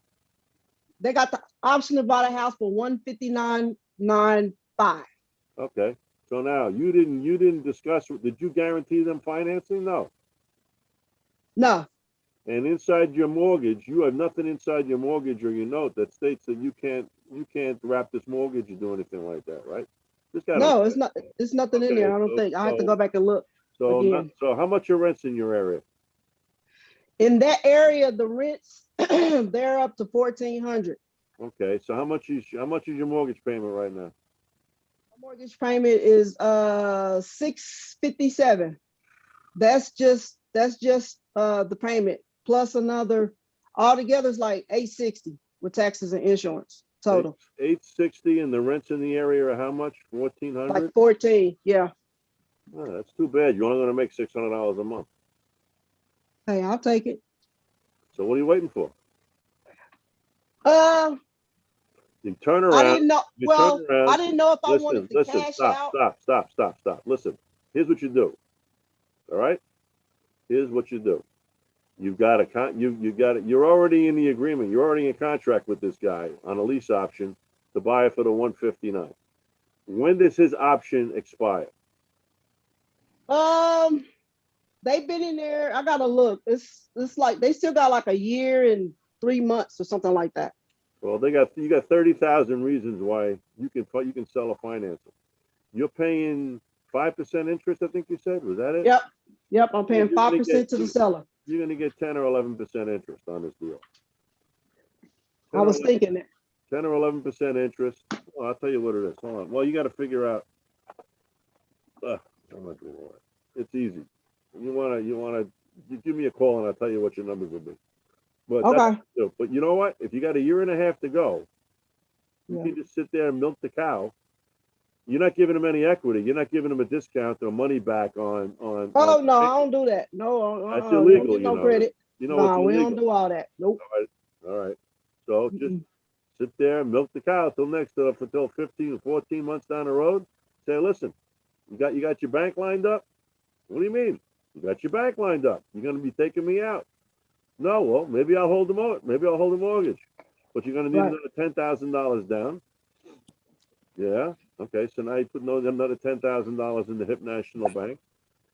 [SPEAKER 11] They got the option to buy the house for $159,900. 5.
[SPEAKER 2] Okay. So now you didn't discuss, did you guarantee them financing? No.
[SPEAKER 11] No,
[SPEAKER 2] And inside your mortgage, you have nothing inside your mortgage or your note that states that you can't wrap this mortgage or do anything like that, right? This guy
[SPEAKER 11] no,
[SPEAKER 2] don't.
[SPEAKER 11] it's not. It's nothing in
[SPEAKER 2] Okay,
[SPEAKER 11] there. I don't think. I have to
[SPEAKER 2] so
[SPEAKER 11] go back and look again.
[SPEAKER 2] so how much your rents in your area?
[SPEAKER 11] In that area, the rents they're up to 1,400.
[SPEAKER 2] Okay, so how much is your mortgage payment right now?
[SPEAKER 11] My mortgage payment is 657. That's just the payment plus another. Altogether is like 860 with taxes and insurance total.
[SPEAKER 2] 860, and the rents in the area are how much? 1,400.
[SPEAKER 11] Like 14. Yeah.
[SPEAKER 2] Oh, that's too bad. You're only going to make $600 a month.
[SPEAKER 11] Hey, I'll take it.
[SPEAKER 2] So what are you waiting for? You turn around.
[SPEAKER 11] I didn't know. Well, I didn't know if I wanted to cash out.
[SPEAKER 2] Stop. Listen, here's what you do. All right? Here's what you do. You've got you're already in the agreement. You're already in contract with this guy on a lease option to buy it for the 159. When does his option expire?
[SPEAKER 11] They've been in there. I gotta look. It's like they still got like a year and 3 months or something like that.
[SPEAKER 2] Well, you got 30,000 reasons why you can sell a financing. You're paying 5% interest, I think you said. Was that it?
[SPEAKER 11] Yep. I'm paying 5% to the seller.
[SPEAKER 2] You're going to get 10 or 11% interest on this deal.
[SPEAKER 11] I was thinking that.
[SPEAKER 2] 10 or 11% interest. Oh, I'll tell you what it is. Hold on. Well, you got to figure out. I'm not doing all that. It's easy. You wanna give me a call and I'll tell you what your numbers will be. But
[SPEAKER 11] okay.
[SPEAKER 2] But you know what? If you got a year and a half to go, you can just sit there and milk the cow. You're not giving them any equity. You're not giving them a discount or money back on.
[SPEAKER 11] Oh no, I don't do that. No,
[SPEAKER 2] that's illegal.
[SPEAKER 11] Don't no credit.
[SPEAKER 2] You know,
[SPEAKER 11] no, we don't do all that. Nope.
[SPEAKER 2] All right. So just sit there and milk the cow until 15 or 14 months down the road. Say, listen, you got your bank lined up? What do you mean? You got your bank lined up. You're going to be taking me out. No, well, maybe I'll hold the mortgage, but you're going to need another $10,000 down. Yeah. Okay. So now you put another $10,000 in the HIP National Bank,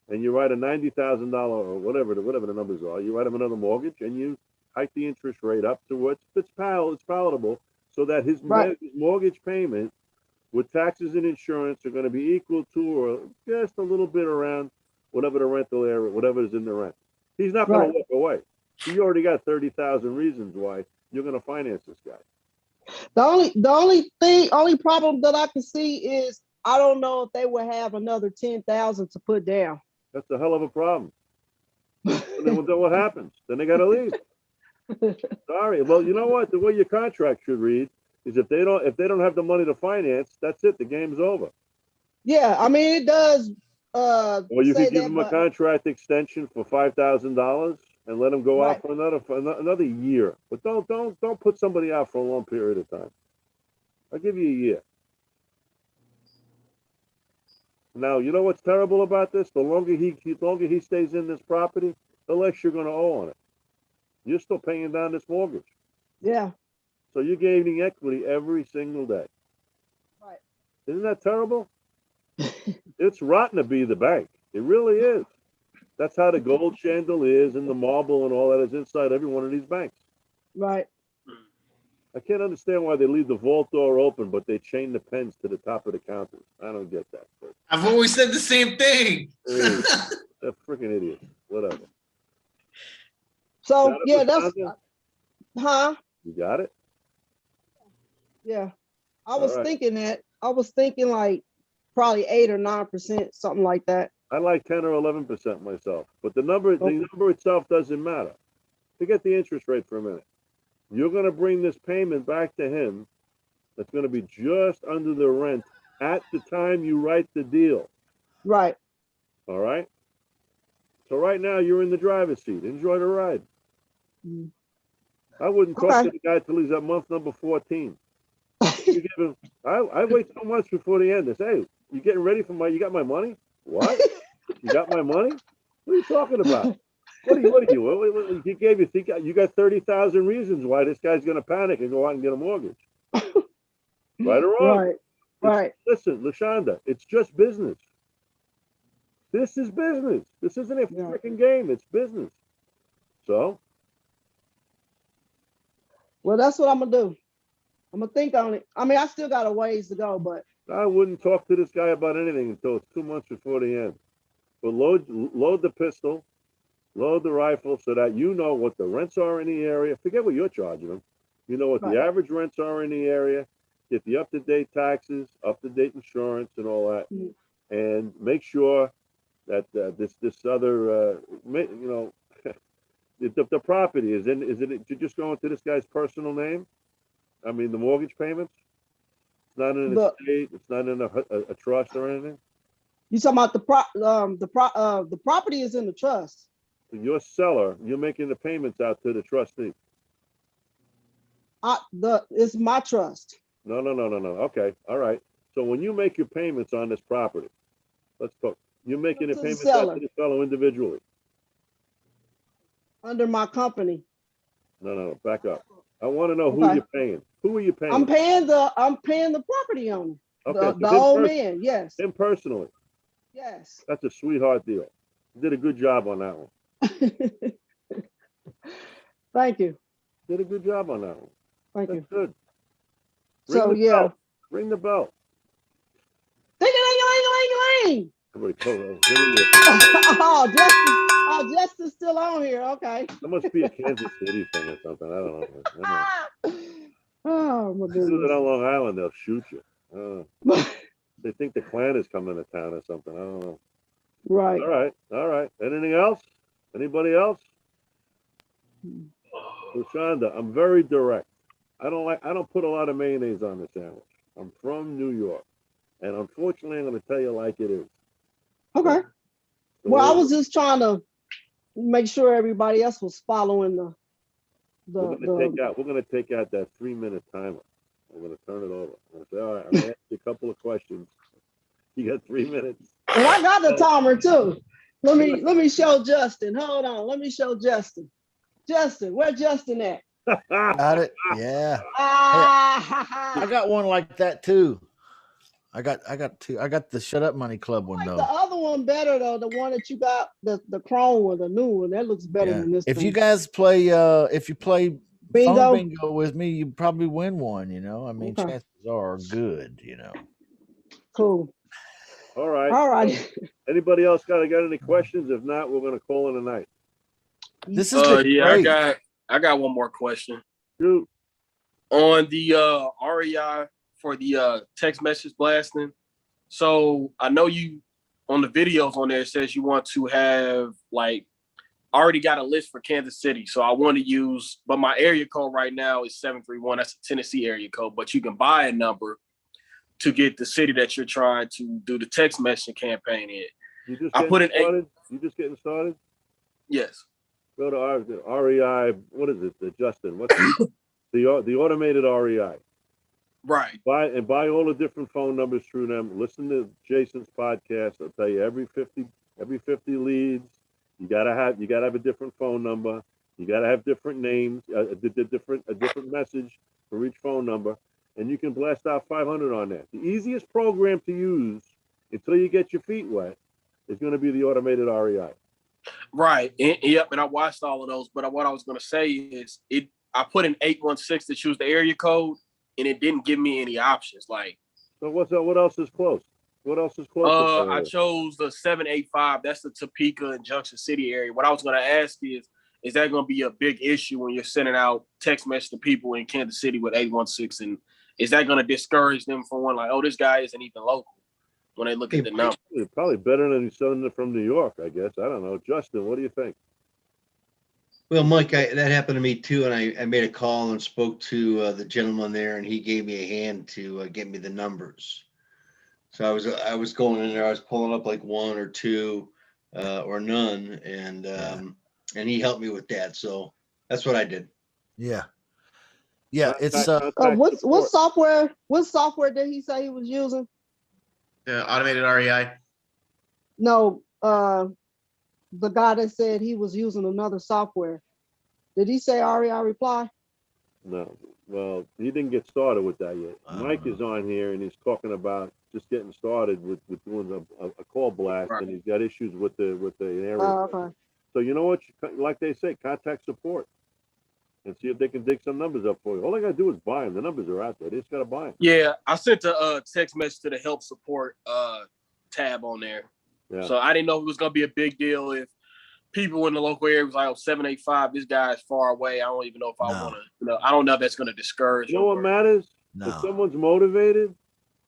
[SPEAKER 2] and you write a $90,000 or whatever the numbers are. You write him another mortgage, and you hike the interest rate up to what it's palatable, so that his mortgage payment with taxes and insurance are going to be equal to or just a little bit around whatever the rental area, whatever is in the rent. He's not going to walk away. You already got 30,000 reasons why you're going to finance this guy.
[SPEAKER 11] The only problem that I can see is I don't know if they will have another 10,000 to put down.
[SPEAKER 2] That's a hell of a problem. Then what happens? Then they got to leave. Sorry. Well, you know what? The way your contract should read is if they don't have the money to finance, that's it. The game's over.
[SPEAKER 11] Yeah, I mean it does.
[SPEAKER 2] Well, you could give them a contract extension for $5,000 and let them go out for another year. But don't put somebody out for a long period of time. I'll give you a year. Now, you know what's terrible about this? The longer he stays in this property, the less you're going to owe on it. You're still paying down this mortgage.
[SPEAKER 11] Yeah.
[SPEAKER 2] So you're gaining equity every single day.
[SPEAKER 11] Right.
[SPEAKER 2] Isn't that terrible? It's rotten to be the bank. It really is. That's how the gold chandeliers and the marble and all that is inside every one of these banks.
[SPEAKER 11] Right.
[SPEAKER 2] I can't understand why they leave the vault door open, but they chain the pens to the top of the counters. I don't get that.
[SPEAKER 3] I've always said the same thing.
[SPEAKER 2] They're freaking idiots. Whatever.
[SPEAKER 11] So yeah, that's
[SPEAKER 2] You got it?
[SPEAKER 11] Yeah. I was thinking like probably 8 or 9%, something like that.
[SPEAKER 2] I like 10 or 11% myself, but the number itself doesn't matter. Forget the interest rate for a minute. You're going to bring this payment back to him that's going to be just under the rent at the time you write the deal.
[SPEAKER 11] Right.
[SPEAKER 2] All right? So right now you're in the driver's seat. Enjoy the ride. I wouldn't talk to the guy till he's at month number 14. I wait 2 months before the end. I say, hey, you getting ready for you got my money? What? You got my money? What are you talking about? What are you? He gave you got 30,000 reasons why this guy's going to panic and go out and get a mortgage. Right or wrong?
[SPEAKER 11] Right. Right.
[SPEAKER 2] Listen, LaShonda, it's just business. This is business. This isn't a freaking game. It's business. So.
[SPEAKER 11] Well, that's what I'm gonna do. I'm gonna think on it. I mean, I still got a ways to go, but
[SPEAKER 2] I wouldn't talk to this guy about anything until it's 2 months before the end. But load the pistol, load the rifle, so that you know what the rents are in the area. Forget what you're charging them. You know what the average rents are in the area. Get the up-to-date taxes, up-to-date insurance, and all that, and make sure that this other, the property is it just going to this guy's personal name? I mean, the mortgage payments. It's not in an estate. It's not in a trust or anything.
[SPEAKER 11] You talking about the property is in the trust.
[SPEAKER 2] Your seller, you're making the payments out to the trustee.
[SPEAKER 11] It's my trust.
[SPEAKER 2] No. Okay, all right. So when you make your payments on this property, let's talk. You're making the payments out to the seller individually.
[SPEAKER 11] Under my company.
[SPEAKER 2] No. Back up. I want to know who you're paying. Who are you paying?
[SPEAKER 11] I'm paying the property owner. Okay, the old man. Yes.
[SPEAKER 2] Him personally.
[SPEAKER 11] Yes.
[SPEAKER 2] That's a sweetheart deal. You did a good job on that one.
[SPEAKER 11] Thank you.
[SPEAKER 2] Did a good job on that one.
[SPEAKER 11] Thank you.
[SPEAKER 2] Good. Ring the bell.
[SPEAKER 11] Ding-a-ling-a-ling-a-ling-a-ling.
[SPEAKER 2] Somebody call it.
[SPEAKER 11] Oh, Justin's still on here. Okay.
[SPEAKER 2] That must be a Kansas City thing or something. I don't know.
[SPEAKER 11] Oh my goodness.
[SPEAKER 2] Do it on Long Island, they'll shoot you. They think the Klan is coming to town or something. I don't know.
[SPEAKER 11] Right.
[SPEAKER 2] All right. Anything else? Anybody else? LaShonda, I'm very direct. I don't put a lot of mayonnaise on the sandwich. I'm from New York. And unfortunately, I'm going to tell you like it is.
[SPEAKER 11] Okay. Well, I was just trying to make sure everybody else was following
[SPEAKER 2] we're going to take out that 3-minute timer. I'm going to turn it over. I'm going to say, all right, I'm going to ask you a couple of questions. You got 3 minutes.
[SPEAKER 11] And I got the timer too. Let me show Justin. Hold on. Let me show Justin. Justin, where Justin at?
[SPEAKER 1] Got it. Yeah. Hey, I got one like that too. I got two. I got the Shut Up Money Club one though.
[SPEAKER 11] The other one better though. The one that you got, the Chrome one, the new one, that looks better than this.
[SPEAKER 1] If you guys play, if you play phone bingo with me, you probably win one. You know, I mean, chances are good. You know.
[SPEAKER 11] Cool.
[SPEAKER 2] All right.
[SPEAKER 11] All right.
[SPEAKER 2] Anybody else got any questions? If not, we're going to call it a night.
[SPEAKER 1] This is great.
[SPEAKER 9] I got one more question.
[SPEAKER 2] Shoot.
[SPEAKER 9] On the REI for the text message blasting. So I know you on the videos on there, it says you want to have I already got a list for Kansas City. So I want to use, but my area code right now is 731. That's a Tennessee area code, but you can buy a number to get the city that you're trying to do the text messaging campaign in.
[SPEAKER 2] You just getting started?
[SPEAKER 9] Yes.
[SPEAKER 2] Go to REI. What is it? Justin. What's the automated REI?
[SPEAKER 9] Right.
[SPEAKER 2] Buy all the different phone numbers through them. Listen to Jason's podcast. I'll tell you every 50 leads, you gotta have a different phone number. You gotta have different names, a different message for each phone number, and you can blast out 500 on that. The easiest program to use until you get your feet wet is going to be the automated REI.
[SPEAKER 9] Right. And I watched all of those. But what I was going to say is I put in 816 to choose the area code, and it didn't give me any options.
[SPEAKER 2] So what else is close? What else is close?
[SPEAKER 9] I chose the 785. That's the Topeka and Junction City area. What I was going to ask is that going to be a big issue when you're sending out text message to people in Kansas City with 816? And is that going to discourage them from this guy isn't even local when they look at the number?
[SPEAKER 2] It's probably better than sending it from New York, I guess. I don't know. Justin, what do you think?
[SPEAKER 4] Well, Mike, that happened to me too, and I made a call and spoke to the gentleman there, and he gave me a hand to get me the numbers. So I was going in there, I was pulling up like one or two or none, and he helped me with that. So that's what I did.
[SPEAKER 1] Yeah. It's
[SPEAKER 11] what software did he say he was using?
[SPEAKER 3] The automated REI.
[SPEAKER 11] No, the guy that said he was using another software. Did he say REI reply?
[SPEAKER 2] No. Well, he didn't get started with that yet. Mike is on here and he's talking about just getting started with doing a call blast, and he's got issues with the area.
[SPEAKER 11] Oh, okay.
[SPEAKER 2] So you know what? Like they say, contact support and see if they can dig some numbers up for you. All I gotta do is buy them. The numbers are out there. They just gotta buy them.
[SPEAKER 9] Yeah, I sent a text message to the help support tab on there. Yeah. So I didn't know if it was gonna be a big deal if people in the local area was like, oh, 785, this guy is far away. I don't even know if I want to, I don't know if that's going to discourage.
[SPEAKER 2] You know what matters? No. If someone's motivated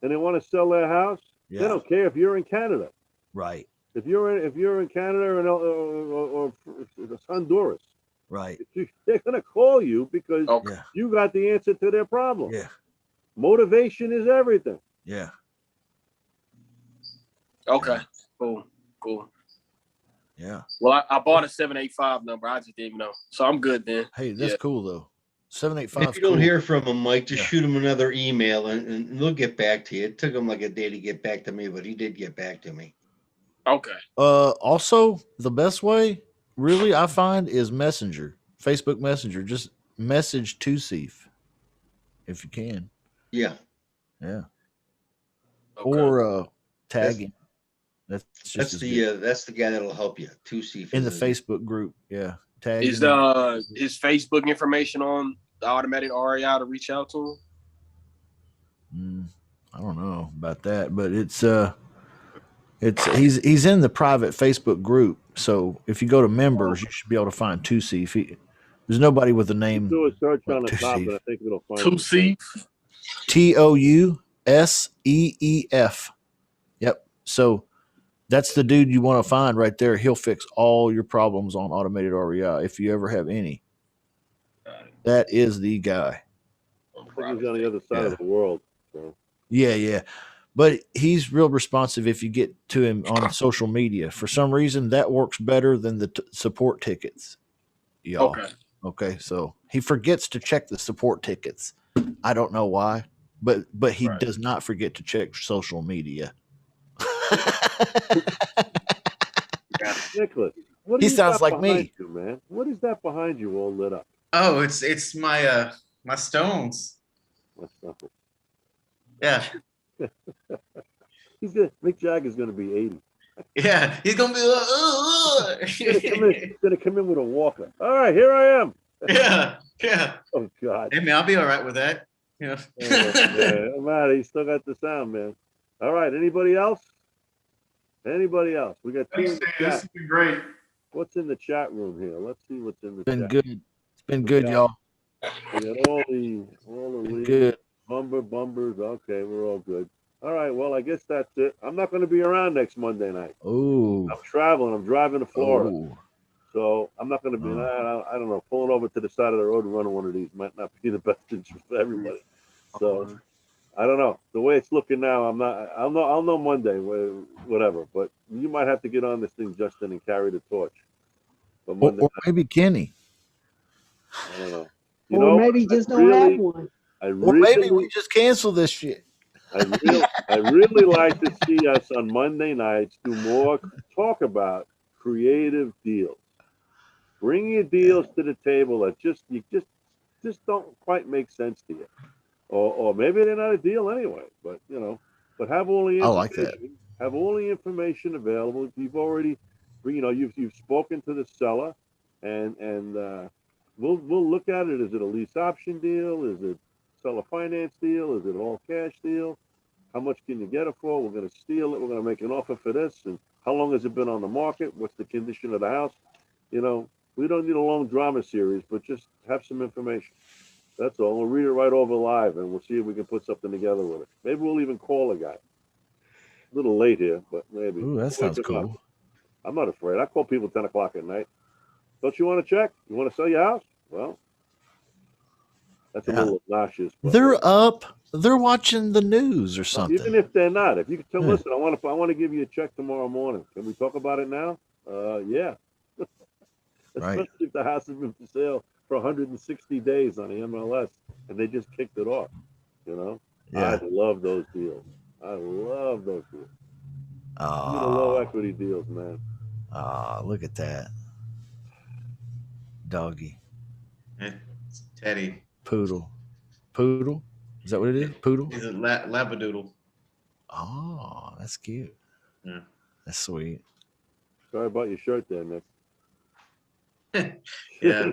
[SPEAKER 2] and they want to sell their house, they don't care if you're in Canada.
[SPEAKER 1] Right.
[SPEAKER 2] If you're in Canada or Honduras.
[SPEAKER 1] Right.
[SPEAKER 2] They're going to call you because you got the answer to their problem.
[SPEAKER 1] Yeah.
[SPEAKER 2] Motivation is everything.
[SPEAKER 1] Yeah.
[SPEAKER 9] Okay. Cool.
[SPEAKER 1] Yeah.
[SPEAKER 9] Well, I bought a 785 number. I just didn't know. So I'm good then.
[SPEAKER 1] Hey, that's cool though. 785.
[SPEAKER 4] If you don't hear from them, Mike, just shoot them another email and they'll get back to you. It took him like a day to get back to me, but he did get back to me.
[SPEAKER 9] Okay.
[SPEAKER 1] Also, the best way, really, I find is Messenger, Facebook Messenger. Just message to Seif if you can.
[SPEAKER 4] Yeah.
[SPEAKER 1] Yeah.
[SPEAKER 9] Okay.
[SPEAKER 1] Or tagging. That's
[SPEAKER 4] the guy that'll help you. Seif
[SPEAKER 1] in the Facebook group. Yeah. Tagging.
[SPEAKER 9] Is his Facebook information on the automatic REI to reach out to him?
[SPEAKER 1] I don't know about that, but he's in the private Facebook group. So if you go to members, you should be able to find Seif. There's nobody with the name.
[SPEAKER 2] Do a search on the top, and I think it'll find
[SPEAKER 9] Seif.
[SPEAKER 1] TOUSEEF. Yep. So that's the dude you want to find right there. He'll fix all your problems on automated REI if you ever have any. That is the guy.
[SPEAKER 2] I think he's on the other side of the world. So.
[SPEAKER 1] Yeah. But he's real responsive if you get to him on social media. For some reason, that works better than the support tickets. Y'all. Okay. So he forgets to check the support tickets. I don't know why, but he does not forget to check social media.
[SPEAKER 2] Nicholas,
[SPEAKER 1] he sounds like me,
[SPEAKER 2] man. What is that behind you, all lit up?
[SPEAKER 3] Oh, it's my my stones. Yeah.
[SPEAKER 2] Mick Jagger's gonna be 80.
[SPEAKER 3] Yeah, he's gonna be.
[SPEAKER 2] He's gonna come in with a walker. All right, here I am.
[SPEAKER 3] Yeah.
[SPEAKER 2] Oh God.
[SPEAKER 3] Hey man, I'll be all right with that. Yeah.
[SPEAKER 2] Man, he still got the sound, man. All right, anybody else? Anybody else? We got two in the chat.
[SPEAKER 5] This has been great.
[SPEAKER 2] What's in the chat room here? Let's see what's in the
[SPEAKER 1] chat.
[SPEAKER 2] Good.
[SPEAKER 1] It's been good, y'all.
[SPEAKER 2] We got all the
[SPEAKER 1] good.
[SPEAKER 2] Bumbers. Okay, we're all good. All right, well, I guess that's it. I'm not going to be around next Monday night.
[SPEAKER 1] Oh.
[SPEAKER 2] I'm traveling. I'm driving to Florida. Ooh. So I'm not going to be, I don't know, pulling over to the side of the road and running one of these might not be the best interest for everybody. So I don't know. The way it's looking now, I'll know Monday, whatever. But you might have to get on this thing, Justin, and carry the torch. But
[SPEAKER 1] or maybe Kenny.
[SPEAKER 2] I don't know.
[SPEAKER 11] Or maybe just don't have one.
[SPEAKER 1] Or maybe we just cancel this shit.
[SPEAKER 2] I really like to see us on Monday nights do more talk about creative deals. Bring your deals to the table that just don't quite make sense to you, or maybe they're not a deal anyway. But but have all the information.
[SPEAKER 1] I like that.
[SPEAKER 2] Have all the information available. You've already, you've spoken to the seller, and we'll look at it. Is it a lease option deal? Is it seller finance deal? Is it all cash deal? How much can you get it for? We're going to steal it. We're going to make an offer for this. And how long has it been on the market? What's the condition of the house? We don't need a long drama series, but just have some information. That's all. We'll read it right over live, and we'll see if we can put something together with it. Maybe we'll even call a guy. A little late here, but maybe.
[SPEAKER 1] Ooh, that sounds cool.
[SPEAKER 2] I'm not afraid. I call people 10 o'clock at night. Don't you want to check? You want to sell your house? Well, that's a little obnoxious.
[SPEAKER 1] They're up. They're watching the news or something.
[SPEAKER 2] Even if they're not, if you can tell, listen, I want to give you a check tomorrow morning. Can we talk about it now? Yeah. Especially if the house has been for sale for 160 days on the MLS and they just kicked it off.
[SPEAKER 1] Yeah.
[SPEAKER 2] I love those deals. Low equity deals, man.
[SPEAKER 1] Look at that. Doggy.
[SPEAKER 3] It's Teddy.
[SPEAKER 1] Poodle. Poodle? Is that what it is? Poodle?
[SPEAKER 3] He's a labradoodle.
[SPEAKER 1] Oh, that's cute.
[SPEAKER 3] Yeah.
[SPEAKER 1] That's sweet.
[SPEAKER 2] Sorry about your shirt there, Nick.
[SPEAKER 3] Yeah.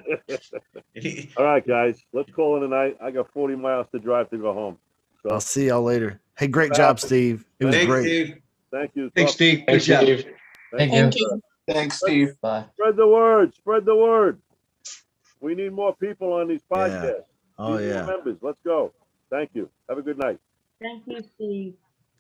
[SPEAKER 2] All right, guys, let's call it a night. I got 40 miles to drive to go home. So
[SPEAKER 1] I'll see y'all later. Hey, great job, Steve. It was
[SPEAKER 3] Thanks,
[SPEAKER 1] great.
[SPEAKER 3] Steve.
[SPEAKER 2] thank you.
[SPEAKER 4] Thanks, Steve. Good
[SPEAKER 6] Thanks,
[SPEAKER 4] job.
[SPEAKER 6] Steve.
[SPEAKER 7] Thank
[SPEAKER 8] Thank
[SPEAKER 7] you.
[SPEAKER 8] you.
[SPEAKER 10] Thanks, Steve.
[SPEAKER 7] Bye.
[SPEAKER 2] Spread the word. Spread the word. We need more people on these podcasts.
[SPEAKER 1] Oh,
[SPEAKER 2] Be more
[SPEAKER 1] yeah.
[SPEAKER 2] members. Let's go. Thank you. Have a good night.
[SPEAKER 12] Thank you, Steve.